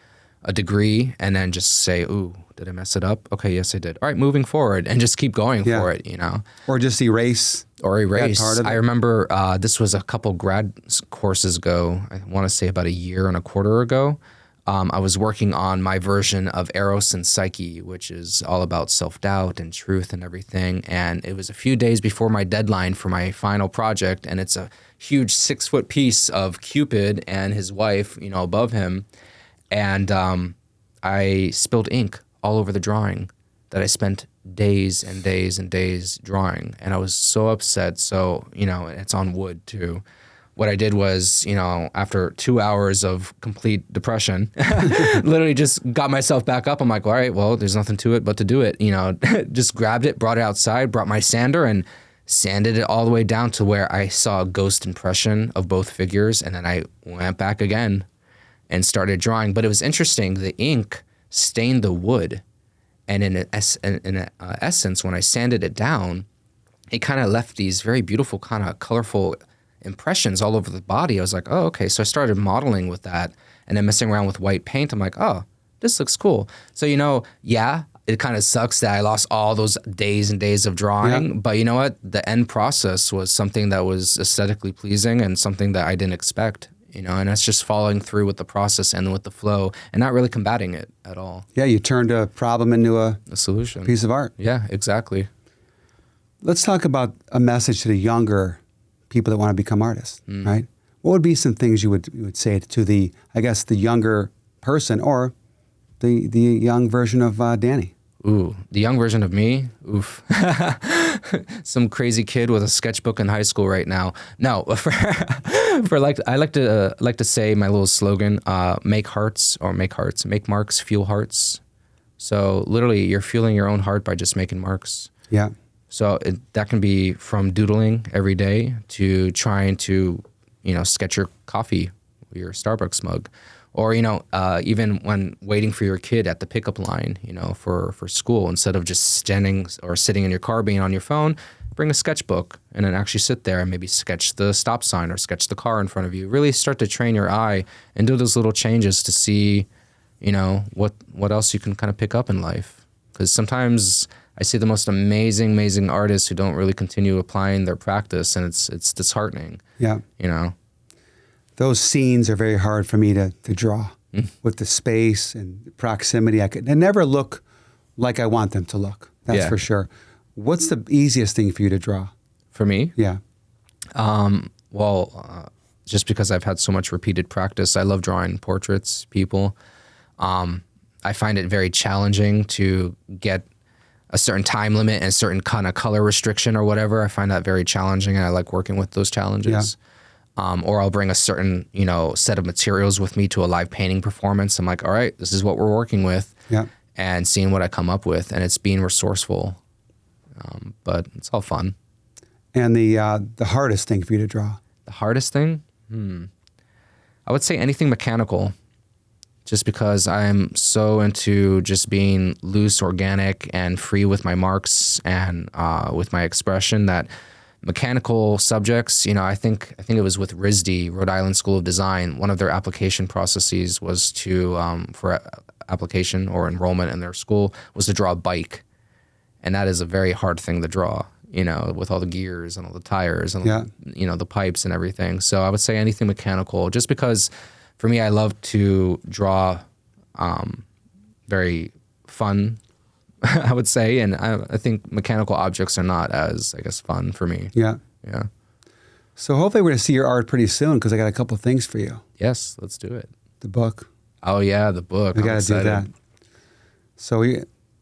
a degree and then just say, ooh, did I mess it up? Okay, yes, I did. All right, moving forward, and just keep going for it, Or just erase. That part of it. I remember this was a couple grad courses ago. I want to say about a year and a quarter ago. I was working on my version of Eros and Psyche, which is all about self-doubt and truth and everything. And it was a few days before my deadline for my final project, and it's a huge 6-foot piece of Cupid and his wife, above him. And I spilled ink all over the drawing that I spent days and days and days drawing. And I was so upset. So, it's on wood too. What I did was, after 2 hours of complete depression, literally just got myself back up. I'm like, all right, well, there's nothing to it but to do it. Just grabbed it, brought it outside, brought my sander, and sanded it all the way down to where I saw a ghost impression of both figures. And then I went back again and started drawing. But it was interesting. The ink stained the wood. And in essence, when I sanded it down, it kind of left these very beautiful, kind of colorful impressions all over the body. I was like, oh, okay. So I started modeling with that and then messing around with white paint. I'm like, oh, this looks cool. So, it kind of sucks that I lost all those days and days of drawing. But you know what? The end process was something that was aesthetically pleasing and something that I didn't expect, and that's just following through with the process and with the flow and not really combating it at all. Yeah, you turned a problem into a solution, piece of art. Yeah, exactly. Let's talk about a message to the younger people that want to become artists, right? What would be some things you would say to the younger person or the young version of Dani? Ooh, the young version of me? Oof. Some crazy kid with a sketchbook in high school right now. No, I like to say my little slogan, make marks, fuel hearts. So literally you're fueling your own heart by just making marks. Yeah. So that can be from doodling every day to trying to, sketch your coffee, your Starbucks mug, or, even when waiting for your kid at the pickup line, for school, instead of just standing or sitting in your car being on your phone, bring a sketchbook and then actually sit there and maybe sketch the stop sign or sketch the car in front of you. Really start to train your eye and do those little changes to see, what else you can kind of pick up in life. Because sometimes I see the most amazing artists who don't really continue applying their practice, and it's disheartening. Yeah. Those scenes are very hard for me to draw with the space and proximity. They never look like I want them to look. That's for sure. What's the easiest thing for you to draw? For me? Yeah. just because I've had so much repeated practice. I love drawing portraits, people. I find it very challenging to get a certain time limit and a certain kind of color restriction or whatever. I find that very challenging, and I like working with those challenges. Or I'll bring a certain, set of materials with me to a live painting performance. I'm like, all right, this is what we're working with, and seeing what I come up with, and it's being resourceful. But it's all fun. And the hardest thing for you to draw? The hardest thing? I would say anything mechanical, just because I'm so into just being loose, organic, and free with my marks and with my expression that mechanical subjects, I think it was with RISD, Rhode Island School of Design, one of their application processes was to, for application or enrollment in their school, was to draw a bike. And that is a very hard thing to draw, with all the gears and all the tires and, the pipes and everything. So I would say anything mechanical, just because for me, I love to draw very fun, I would say. And I think mechanical objects are not as, I guess, fun for me. Yeah. So hopefully we're going to see your art pretty soon, because I got a couple of things for you. Yes, let's do it. The book. Oh, yeah, the book. We got to do that. So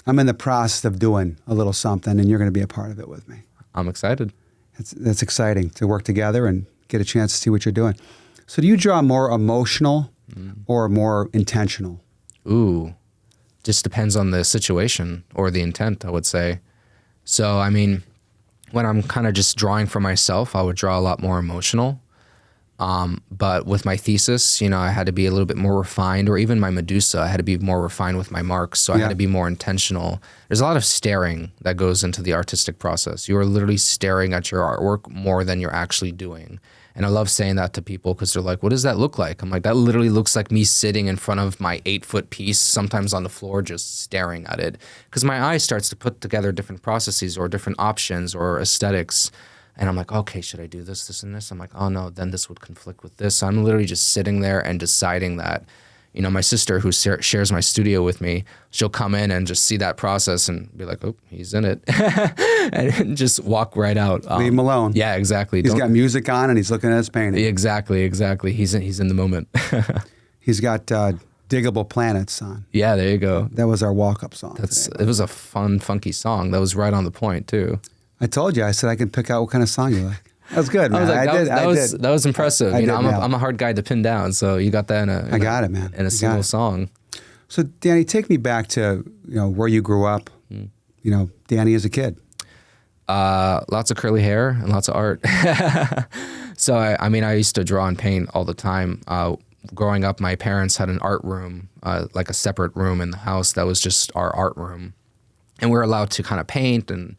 I'm in the process of doing a little something, and you're going to be a part of it with me. I'm excited. That's exciting to work together and get a chance to see what you're doing. So do you draw more emotional or more intentional? Ooh, just depends on the situation or the intent, I would say. So, when I'm kind of just drawing for myself, I would draw a lot more emotional. But with my thesis, I had to be a little bit more refined, or even my Medusa, I had to be more refined with my marks. So I had to be more intentional. There's a lot of staring that goes into the artistic process. You are literally staring at your artwork more than you're actually doing. And I love saying that to people, because they're like, what does that look like? I'm like, that literally looks like me sitting in front of my 8-foot piece, sometimes on the floor, just staring at it. Because my eye starts to put together different processes or different options or aesthetics. And I'm like, okay, should I do this, this, and this? I'm like, oh no, then this would conflict with this. So I'm literally just sitting there and deciding that. My sister, who shares my studio with me, she'll come in and just see that process and be like, oh, he's in it. And just walk right out. Leave him alone. Yeah, exactly. He's got music on and he's looking at his painting. Exactly. He's in the moment. He's got Diggable Planets on. Yeah, there you go. That was our walk-up song. It was a fun, funky song. That was right on the point, too. I told you. I said I can pick out what kind of song you like. That was good, man. That was impressive. I'm a hard guy to pin down, so you got that in a single song. So, Dani, take me back to where you grew up. Dani as a kid. Lots of curly hair and lots of art. So I used to draw and paint all the time. Growing up, my parents had an art room, like a separate room in the house that was just our art room, and we were allowed to kind of paint and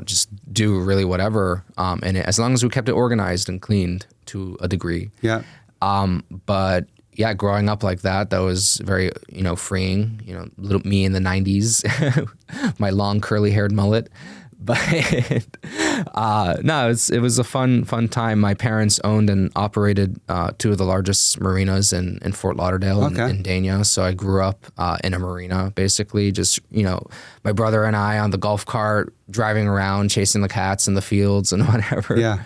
just do really whatever in it, as long as we kept it organized and cleaned to a degree. Yeah. But yeah, growing up like that was very, freeing, little me in the 90s, my long curly haired mullet. But no, it was a fun time. My parents owned and operated 2 of the largest marinas in Fort Lauderdale and Dania. So I grew up in a marina, basically. Just my brother and I on the golf cart, driving around, chasing the cats in the fields and whatever. Yeah.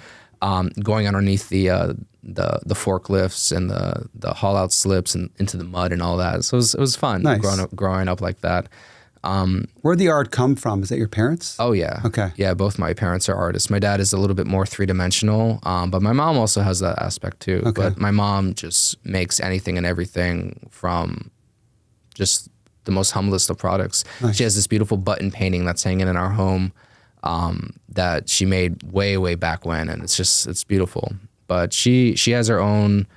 Going underneath the forklifts and the haul out slips and into the mud and all that. So it was fun. Nice. growing up like that. Where'd the art come from? Is that your parents? Oh, yeah. Okay. Yeah, both my parents are artists. My dad is a little bit more three-dimensional, but my mom also has that aspect too. Okay. But my mom just makes anything and everything from just the most humblest of products. Nice. She has this beautiful button painting that's hanging in our home that she made way, way back when, and it's beautiful. But she has her own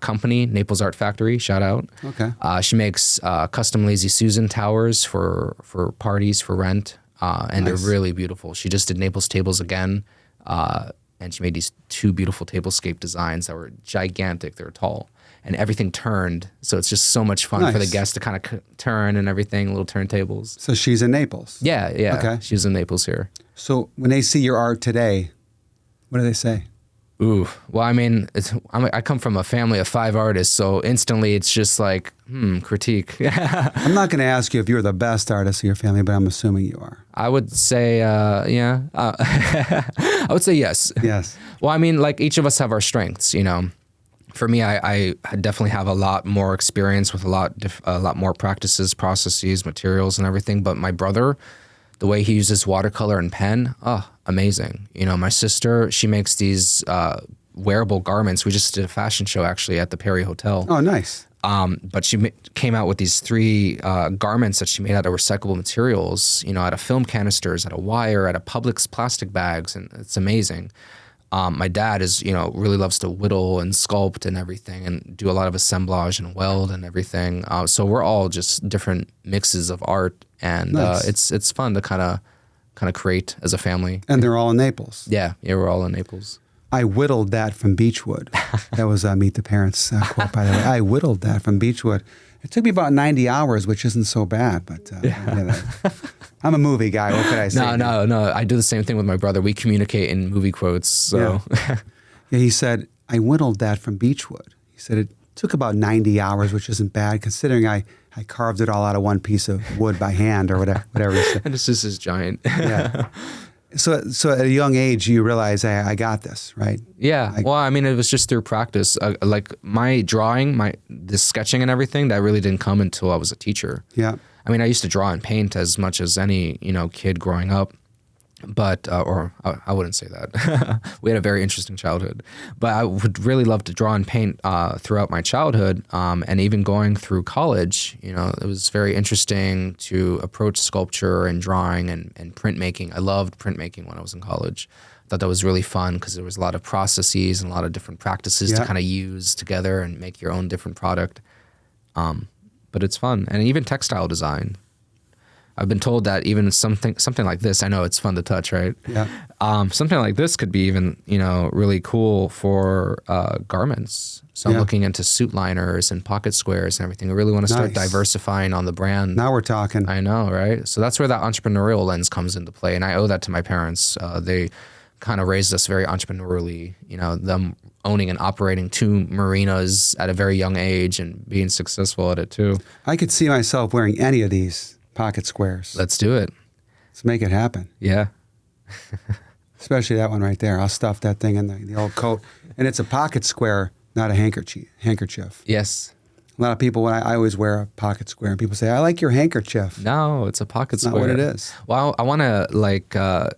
company, Naples Art Factory, shout out. Okay. She makes custom Lazy Susan towers for parties for rent, and They're really beautiful. She just did Naples tables again, and she made these 2 beautiful tablescape designs that were gigantic. They were tall, and everything turned, so it's just so much fun for the guests to kind of turn and everything, little turntables. So she's in Naples? Yeah. Okay. She's in Naples here. So when they see your art today, what do they say? Ooh, well, I mean, I come from a family of 5 artists, so instantly it's just like, critique. I'm not going to ask you if you're the best artist of your family, but I'm assuming you are. I would say, yeah. I would say yes. Yes. Well, I mean, like each of us have our strengths, you know. For me, I definitely have a lot more experience with a lot more practices, processes, materials, and everything. But my brother, the way he uses watercolor and pen, amazing. You know, my sister, she makes these wearable garments. We just did a fashion show actually at the Perry Hotel. Oh, nice. But she came out with these 3 garments that she made out of recyclable materials, you know, out of film canisters, out of wire, out of Publix plastic bags, and it's amazing. My dad is, you know, really loves to whittle and sculpt and everything and do a lot of assemblage and weld and everything. So we're all just different mixes of art, and nice. It's fun to kind of create as a family. And they're all in Naples. Yeah, we're all in Naples. I whittled that from Beechwood. That was Meet the Parents quote, by the way. I whittled that from Beechwood. It took me about 90 hours, which isn't so bad, but I'm a movie guy. What could I say? No. I do the same thing with my brother. We communicate in movie quotes. So. Yeah. He said, I whittled that from Beechwood. He said it took about 90 hours, which isn't bad considering I carved it all out of one piece of wood by hand or whatever he said. And it's just this giant. Yeah. So at a young age, you realize, hey, I got this, right? Yeah. Well, I mean, it was just through practice. Like my drawing, the sketching and everything, that really didn't come until I was a teacher. Yeah. I mean, I used to draw and paint as much as any, you know, kid growing up. But, or I wouldn't say that. We had a very interesting childhood. But I would really love to draw and paint throughout my childhood. And even going through college, you know, it was very interesting to approach sculpture and drawing and printmaking. I loved printmaking when I was in college. I thought that was really fun because there was a lot of processes and a lot of different practices to kind of use together and make your own different product. But it's fun. And even textile design. I've been told that even something like this, I know it's fun to touch, right? Yeah. Something like this could be even, you know, really cool for garments. So I'm looking into suit liners and pocket squares and everything. I really want to start diversifying on the brand. Now we're talking. I know, right? So that's where that entrepreneurial lens comes into play. And I owe that to my parents. They kind of raised us very entrepreneurially, you know, them owning and operating 2 marinas at a very young age and being successful at it too. I could see myself wearing any of these pocket squares. Let's do it. Let's make it happen. Yeah. Especially that one right there. I'll stuff that thing in the old coat. And it's a pocket square, not a handkerchief. Yes. A lot of people, I always wear a pocket square, and people say, I like your handkerchief. No, it's a pocket square. Not what it is. Well, I want to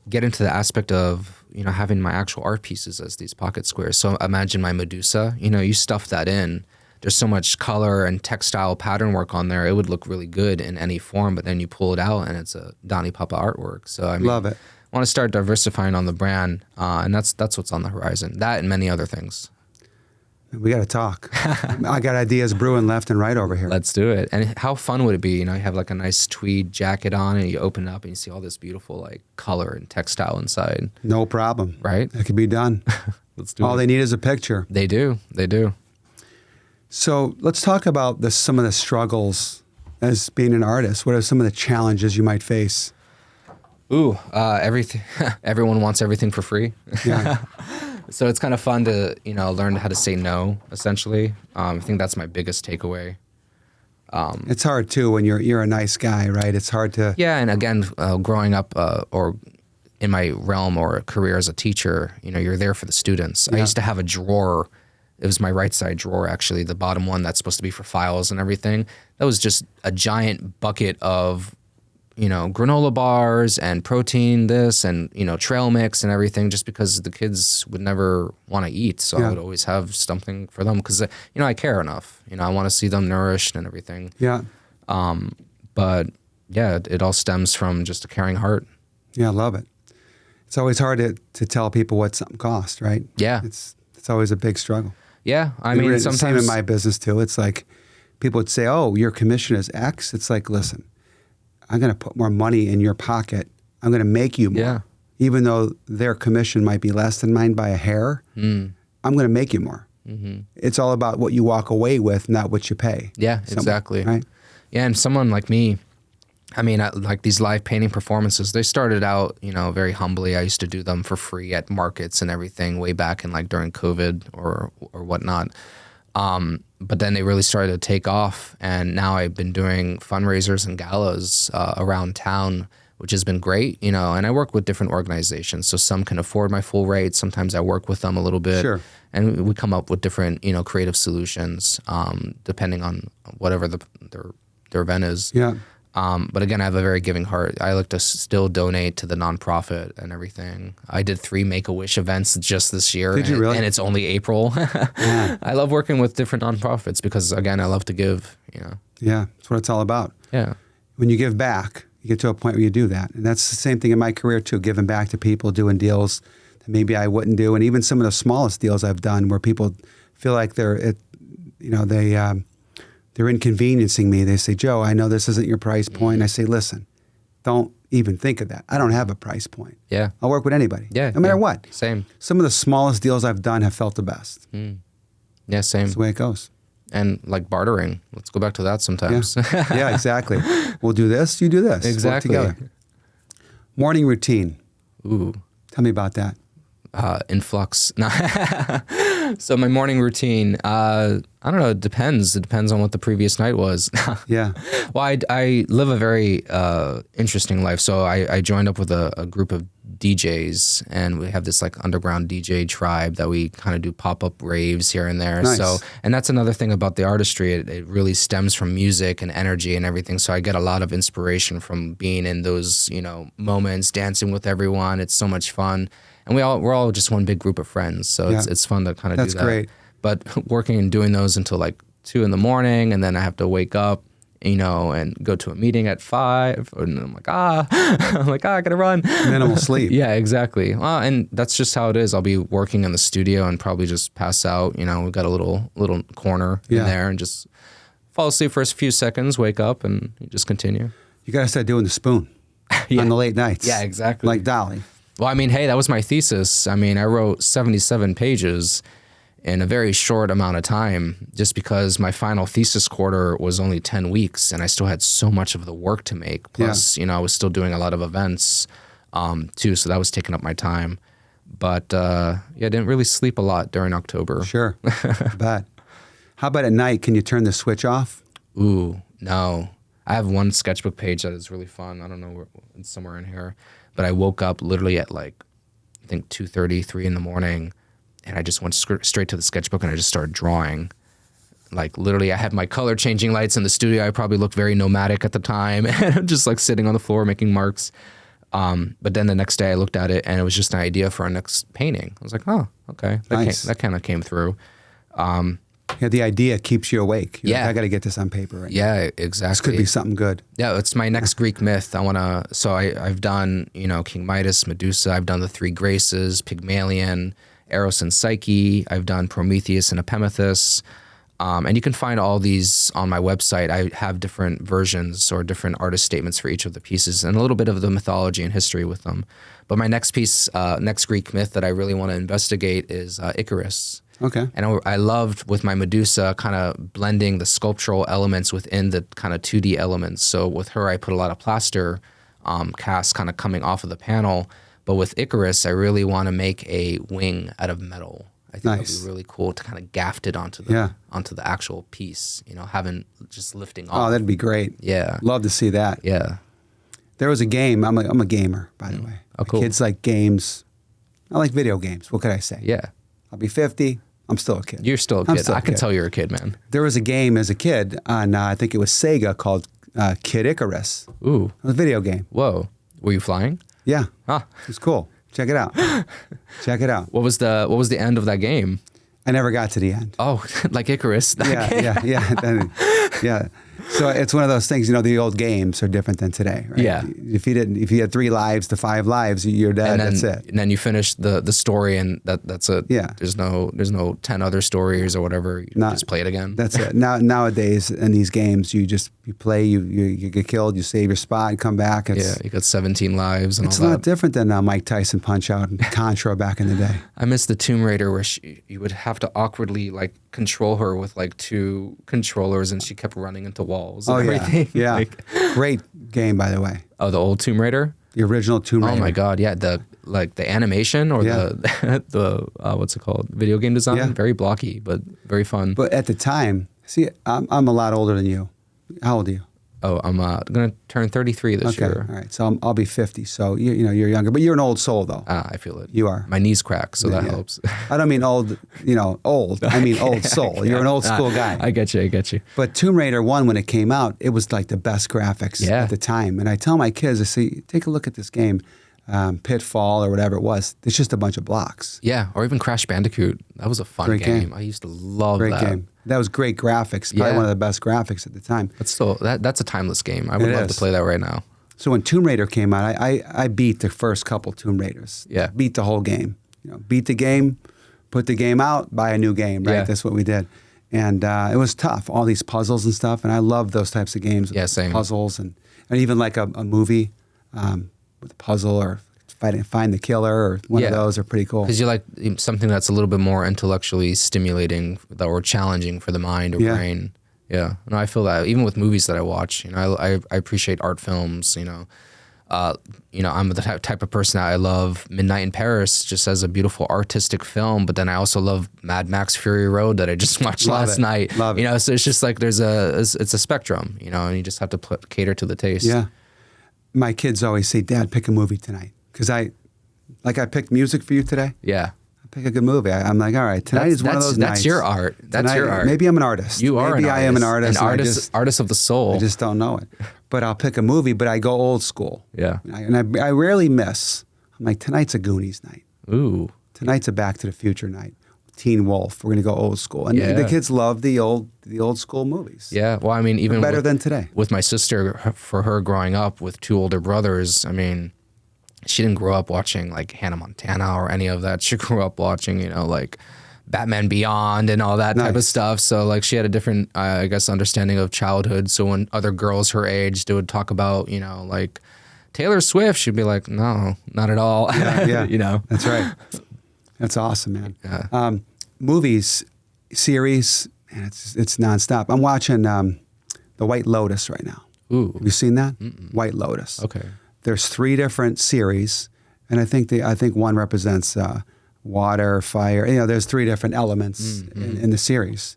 get into the aspect of, you know, having my actual art pieces as these pocket squares. So imagine my Medusa, you know, you stuff that in. There's so much color and textile pattern work on there. It would look really good in any form, but then you pull it out and it's a Dani Papa artwork. So I mean, love it. I want to start diversifying on the brand, and that's what's on the horizon. That and many other things. We got to talk. I got ideas brewing left and right over here. Let's do it. And how fun would it be? You know, you have like a nice tweed jacket on and you open it up and you see all this beautiful like color and textile inside. No problem. Right? It could be done. Let's do it. All they need is a picture. They do. So let's talk about some of the struggles as being an artist. What are some of the challenges you might face? Ooh, everything. Everyone wants everything for free. Yeah. So it's kind of fun to, you know, learn how to say no, essentially. I think that's my biggest takeaway. It's hard too when you're a nice guy, right? It's hard to. Yeah, and again, growing up or in my realm or career as a teacher, you know, you're there for the students. Yeah. I used to have a drawer. It was my right side drawer, actually, the bottom one that's supposed to be for files and everything. That was just a giant bucket of, you know, granola bars and protein this and, you know, trail mix and everything, just because the kids would never want to eat. So I would always have something for them because, you know, I care enough. You know, I want to see them nourished and everything. Yeah. But yeah, it all stems from just a caring heart. Yeah, I love it. It's always hard to tell people what something costs, right? Yeah. It's always a big struggle. Yeah, I mean, sometimes same in my business too. It's like people would say, "Oh, your commission is X." It's like, listen, I'm going to put more money in your pocket. I'm going to make you more, even though their commission might be less than mine by a hair. I'm going to make you more. Mm-hmm. It's all about what you walk away with, not what you pay. Yeah, exactly. Right? Yeah, and someone like me, I mean, like these live painting performances, they started out, very humbly. I used to do them for free at markets and everything way back in like during COVID or whatnot. But then they really started to take off, and now I've been doing fundraisers and galas around town, which has been great, and I work with different organizations. So some can afford my full rate. Sometimes I work with them a little bit. Sure. And we come up with different, creative solutions depending on whatever their event is. Yeah. But again, I have a very giving heart. I like to still donate to the nonprofit and everything. I did 3 Make-A-Wish events just this year. Did you really? And it's only April. Yeah. I love working with different nonprofits because, again, I love to give, Yeah, that's what it's all about. Yeah. When you give back, you get to a point where you do that. And that's the same thing in my career too, giving back to people, doing deals that maybe I wouldn't do. And even some of the smallest deals I've done where people feel like they're inconveniencing me. They say, Joe, I know this isn't your price point. I say, listen, don't even think of that. I don't have a price point. Yeah. I'll work with anybody. Yeah. No matter what. Same. Some of the smallest deals I've done have felt the best. Yeah, same. That's the way it goes. And like bartering. Let's go back to that sometimes. Yeah, exactly. We'll do this, you do this. Exactly. Work together. Morning routine. Ooh. Tell me about that. Influx. So my morning routine, I don't know, it depends. It depends on what the previous night was. Yeah. Well, I live a very interesting life. So I joined up with a group of DJs, and we have this like underground DJ tribe that we kind of do pop-up raves here and there. Nice. So, and that's another thing about the artistry. It really stems from music and energy and everything. So I get a lot of inspiration from being in those, moments, dancing with everyone. It's so much fun. And we're all just one big group of friends. So it's fun to kind of do that. That's great. But working and doing those until like 2 a.m, and then I have to wake up, and go to a meeting at 5, and I'm like, I gotta run. Minimal sleep. Yeah, exactly. And that's just how it is. I'll be working in the studio and probably just pass out. We've got a little corner in there and just fall asleep for a few seconds, wake up, and you just continue. You got to start doing the spoon on the late nights. Yeah, exactly. Like Dolly. Well, I mean, hey, that was my thesis. I mean, I wrote 77 pages in a very short amount of time just because my final thesis quarter was only 10 weeks and I still had so much of the work to make. Plus, I was still doing a lot of events too, so that was taking up my time. But I didn't really sleep a lot during October. Sure. Bad. How about at night? Can you turn the switch off? Ooh, no. I have one sketchbook page that is really fun. I don't know where, it's somewhere in here. But I woke up literally at like, I think 2:30, 3 a.m, and I just went straight to the sketchbook and I just started drawing. Like literally I had my color changing lights in the studio. I probably looked very nomadic at the time. And I'm just like sitting on the floor making marks. But then the next day I looked at it and it was just an idea for our next painting. I was like, oh, okay. That kind of came through. Yeah, the idea keeps you awake. You're Yeah. like, I got to get this on paper. Right now. Yeah, exactly. This could be something good. Yeah, it's my next Greek myth. I've done, King Midas, Medusa. I've done the 3 Graces, Pygmalion, Eros and Psyche. I've done Prometheus and Epimethus. And you can find all these on my website. I have different versions or different artist statements for each of the pieces and a little bit of the mythology and history with them. But my next piece, next Greek myth that I really want to investigate is Icarus. Okay. And I loved with my Medusa kind of blending the sculptural elements within the kind of 2D elements. So with her, I put a lot of plaster cast kind of coming off of the panel. But with Icarus, I really want to make a wing out of metal. I think Nice. that'd be really cool to kind of gaft it onto the actual piece, having just lifting off. Oh, that'd be great. Yeah. Love to see that. Yeah. There was a game. I'm a gamer, by the way. Oh, cool. My kids like games. I like video games. What could I say? Yeah. I'll be 50. I'm still a kid. You're still a I'm kid. still a I can kid. tell you're a kid, man. There was a game as a kid on, I think it was Sega, called Kid Icarus. Ooh. It was a video game. Whoa. Were you flying? Yeah. Ah. It was cool. Check it out. Check it out. What was the end of that game? I never got to the end. Oh, like Icarus. Yeah. Yeah. So it's one of those things, the old games are different than today, right? Yeah. If you had 3 lives to 5 lives, you're dead. That's it. And then you finish the story, and that's it. Yeah. There's no 10 other stories or whatever. You just play it again. That's it. Nowadays in these games, you play, you get killed, you save your spot, and come back. You got 17 lives and It's all a that. lot different than Mike Tyson Punch Out and Contra back in the day. I miss the Tomb Raider where you would have to awkwardly like control her with like 2 controllers, and she kept running into walls walls Oh and everything. yeah, yeah. Like, Great game, by the way. oh, the old Tomb Raider. The original Tomb Raider. Oh my God, yeah. The animation or Yeah. the what's it called? Video game design. Yeah. Very blocky, but very fun. But at the time, see, I'm a lot older than you. How old are you? Oh, I'm gonna turn 33 this year. All right. So I'll be 50. So you're younger, but you're an old soul though. I feel it. You are. My knees crack, so that Yeah. helps. I don't mean old, old. I mean old soul. You're an old school guy. I get you. But Tomb Raider 1, when it came out, it was like the best graphics at the time. And I tell my kids, I say, take a look at this game, Pitfall or whatever it was. It's just a bunch of blocks. Yeah, or even Crash Bandicoot. That was a fun Great game. I used to love Great that. game. That was great graphics. Probably Yeah. one of the best graphics at the time. But still, that's a timeless game. I would It love is. to play that right now. So when Tomb Raider came out, I beat the first couple Tomb Raiders. Yeah. Beat the whole game. Beat the game, put the game out, buy a new game, right? Yeah. That's what we did. And it was tough, all these puzzles and stuff. And I love those types of games. Yeah, same. Puzzles and even like a movie with a puzzle or find the killer or one of those are pretty cool. Because you like something that's a little bit more intellectually stimulating or challenging for the mind or brain. Yeah, no, I feel that even with movies that I watch. I appreciate art films. I'm the type of person that I love Midnight in Paris just as a beautiful artistic film, but then I also love Mad Max Fury Road that I just watched last night. Love it. So it's just like it's a spectrum, and you just have to cater to the taste. Yeah. My kids always say, Dad, pick a movie tonight. Because I picked music for you today. Yeah. Pick a good movie. I'm like, all right, tonight is one of those nights. That's your art. That's your art. Maybe I'm an artist. You are Maybe an artist. I am an artist. Artist of the soul. I just don't know it. But I'll pick a movie, but I go old school. Yeah. And I rarely miss. I'm like, tonight's a Goonies night. Ooh. Tonight's a Back to the Future night. Teen Wolf. We're going to go old school. And the kids love the old school movies. Yeah. Well, I mean, even better than today. With my sister, for her growing up with two older brothers, I mean, she didn't grow up watching like Hannah Montana or any of that. She grew up watching, like Batman Beyond and all that type of stuff. So like she had a different, I guess, understanding of childhood. So when other girls her age, they would talk about, like Taylor Swift, she'd be like, no, not at all. Yeah. That's right. That's awesome, man. Yeah. Movies, series, and it's nonstop. I'm watching The White Lotus right now. Ooh. Have you seen that? White Lotus. Okay. There's 3 different series, and I think one represents water, fire. There's 3 different elements in the series.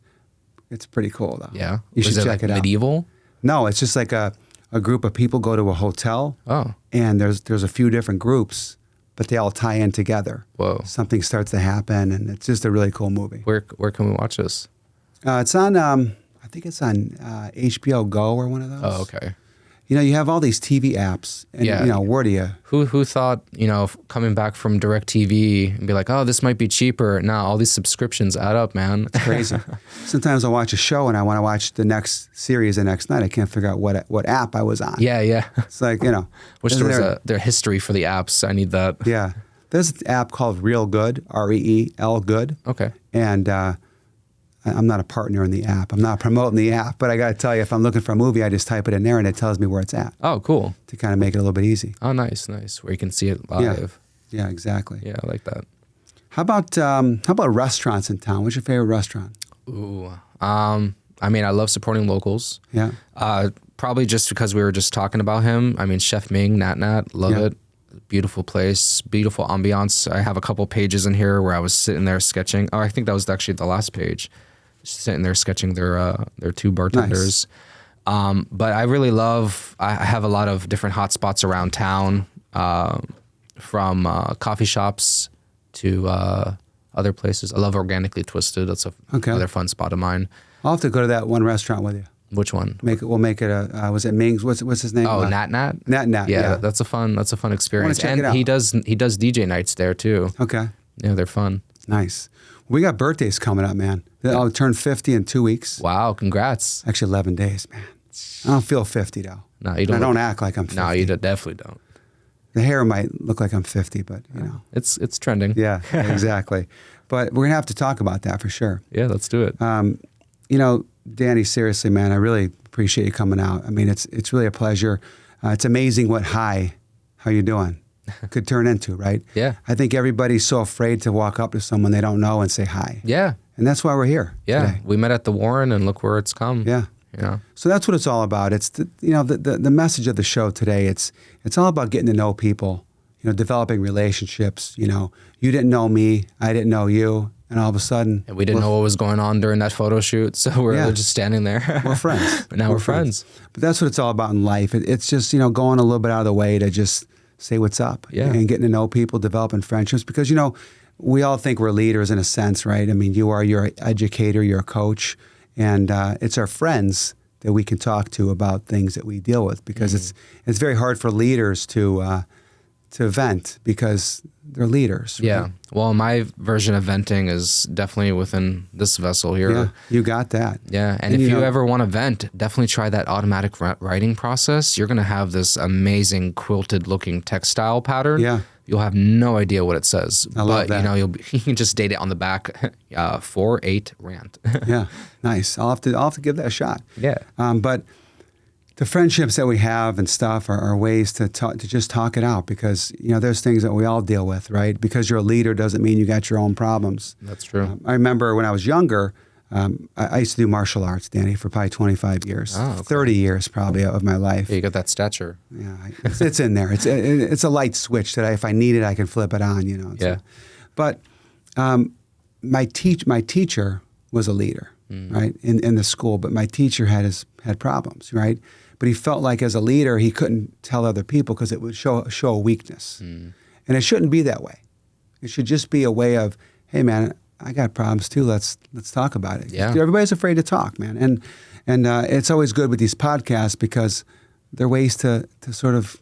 It's pretty cool, though. Yeah. You should Was it check like it out. medieval? No, it's just like a group of people go to a hotel. Oh. And there's a few different groups, but they all tie in together. Whoa. Something starts to happen, and it's just a really cool movie. Where can we watch this? It's on, I think it's on HBO Go or one of those. Oh, okay. You have all these TV apps, and where do you? Who thought, coming back from DirecTV and be like, oh, this might be cheaper. Now all these subscriptions add up, man. It's crazy. Sometimes I'll watch a show and I want to watch the next series the next night. I can't figure out what app I was on. Yeah. It's like, Wish there was their history for the apps. I need that. Yeah. There's an app called Real Good, REEL Good. Okay. And I'm not a partner in the app. I'm not promoting the app, but I got to tell you, if I'm looking for a movie, I just type it in there and it tells me where it's at Oh, cool. to kind of make it a little bit easy. Oh, nice. Where you can see it live. Yeah, exactly. Yeah, I like that. How about restaurants in town? What's your favorite restaurant? Ooh. I mean, I love supporting locals. Yeah. Probably just because we were just talking about him. I mean, Chef Ming, Nat, love it. Beautiful place, beautiful ambiance. I have a couple pages in here where I was sitting there sketching. Oh, I think that was actually the last page. Sitting there sketching their 2 bartenders. Nice. But I really I have a lot of different hot spots around town, from coffee shops to other places. I love Organically Twisted. That's another fun spot of mine. I'll have to go to that one restaurant with you. Which one? We'll make it a. Was it Ming's? What's his name? Oh, Nat. Nat. Yeah, that's a fun experience. Check it out. he does DJ nights there too. Okay. Yeah, they're fun. Nice. We got birthdays coming up, man. I'll turn 50 in 2 weeks. Wow, congrats. Actually, 11 days, man. I don't feel 50 though. No, you don't. I don't act like I'm 50. No, you definitely don't. The hair might look like I'm 50, but it's trending. Yeah, exactly. But we're gonna have to talk about that for sure. Yeah, let's do it. Dani, seriously, man, I really appreciate you coming out. I mean, it's really a pleasure. It's amazing what how you doing could turn into, right? Yeah. I think everybody's so afraid to walk up to someone they don't know and say hi. Yeah. And that's why we're here. Yeah. Today. We met at the Warren and look where it's come. Yeah. you know? So that's what it's all about. It's the message of the show today. It's all about getting to know people, developing relationships. You didn't know me, I didn't know you, and all of a sudden, and we didn't know what was going on during that photo shoot, so we're just standing there. We're friends. But now we're friends. But that's what it's all about in life. It's just going a little bit out of the way to just say what's up and getting to know people, developing friendships, because we all think we're leaders in a sense, right? I mean, you're an educator, you're a coach, and it's our friends that we can talk to about things that we deal with, because it's very hard for leaders to vent because they're leaders. Right? Yeah. Well, my version of venting is definitely within this vessel here. Yeah, you got that. Yeah. And if you ever want to vent, definitely try that automatic writing process. You're going to have this amazing quilted looking textile pattern. Yeah. You'll have no idea what it says. I love that. You can just date it on the back, 4-8 rant. Yeah. Nice. I'll have to give that a shot. Yeah. But the friendships that we have and stuff are ways to just talk it out, because there's things that we all deal with, right? Because you're a leader doesn't mean you got your own problems. That's true. I remember when I was younger, I used to do martial arts, Danny, for probably 25 years, 30 years probably of my life. Yeah, you got that stature. Yeah, it's in there. It's a light switch that if I need it, I can flip it on. Yeah. But my teacher was a leader, right, in the school. But my teacher had problems, right. But he felt like as a leader, he couldn't tell other people because it would show a weakness. And it shouldn't be that way. It should just be a way of, hey, man, I got problems too. Let's talk about it. Yeah. Everybody's afraid to talk, man. And it's always good with these podcasts because they're ways to sort of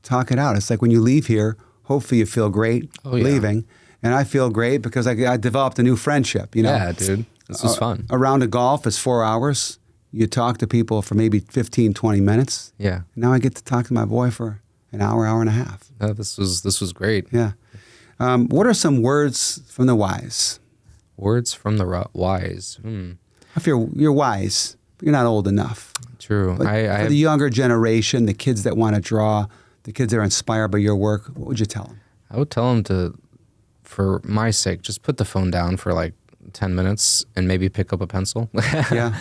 talk it out. It's like when you leave here, hopefully you feel great leaving. And I feel great because I developed a new friendship, Yeah, dude. This was fun. A round of golf is 4 hours. You talk to people for maybe 15, 20 minutes. Yeah. Now I get to talk to my boy for an hour and a half. This was great. Yeah. What are some words from the wise? Words from the wise. If you're wise, but you're not old enough. True. For the younger generation, the kids that want to draw, the kids that are inspired by your work, what would you tell them? I would tell them to, for my sake, just put the phone down for like 10 minutes and maybe pick up a pencil. Yeah.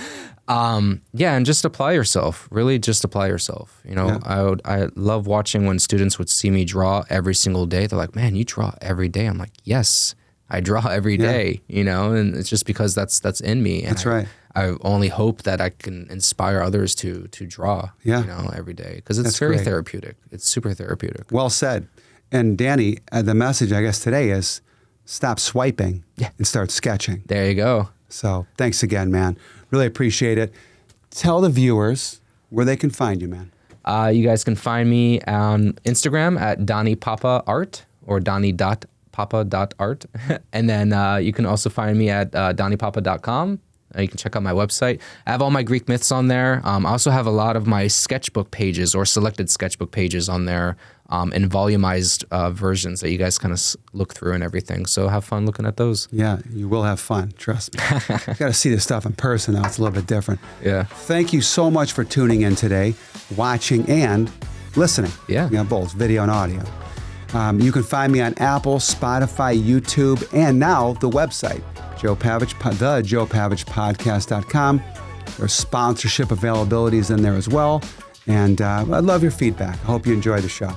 And just apply yourself. Really, just apply yourself. I love watching when students would see me draw every single day. They're like, "Man, you draw every day." I'm like, "Yes, I draw every day." And it's just because that's in me. And That's right. I only hope that I can inspire others to draw. Every day, because it's very therapeutic. It's super therapeutic. Well said. And Danny, the message I guess today is stop swiping and start sketching. There you go. So thanks again, man. Really appreciate it. Tell the viewers where they can find you, man. You guys can find me on Instagram at Dani Papa Art or Dani.papa.art. And then you can also find me at DaniPapa.com. You can check out my website. I have all my Greek myths on there. I also have a lot of my sketchbook pages or selected sketchbook pages on there in volumized versions that you guys kind of look through and everything. So have fun looking at those. Yeah, you will have fun. Trust me. You got to see this stuff in person now. It's a little bit different. Yeah. Thank you so much for tuning in today, watching and listening. Yeah. Both video and audio. You can find me on Apple, Spotify, YouTube, and now the website, Joe Pavich, the JoePavichPodcast.com. There's sponsorship availabilities in there as well. And I love your feedback. I hope you enjoy the show.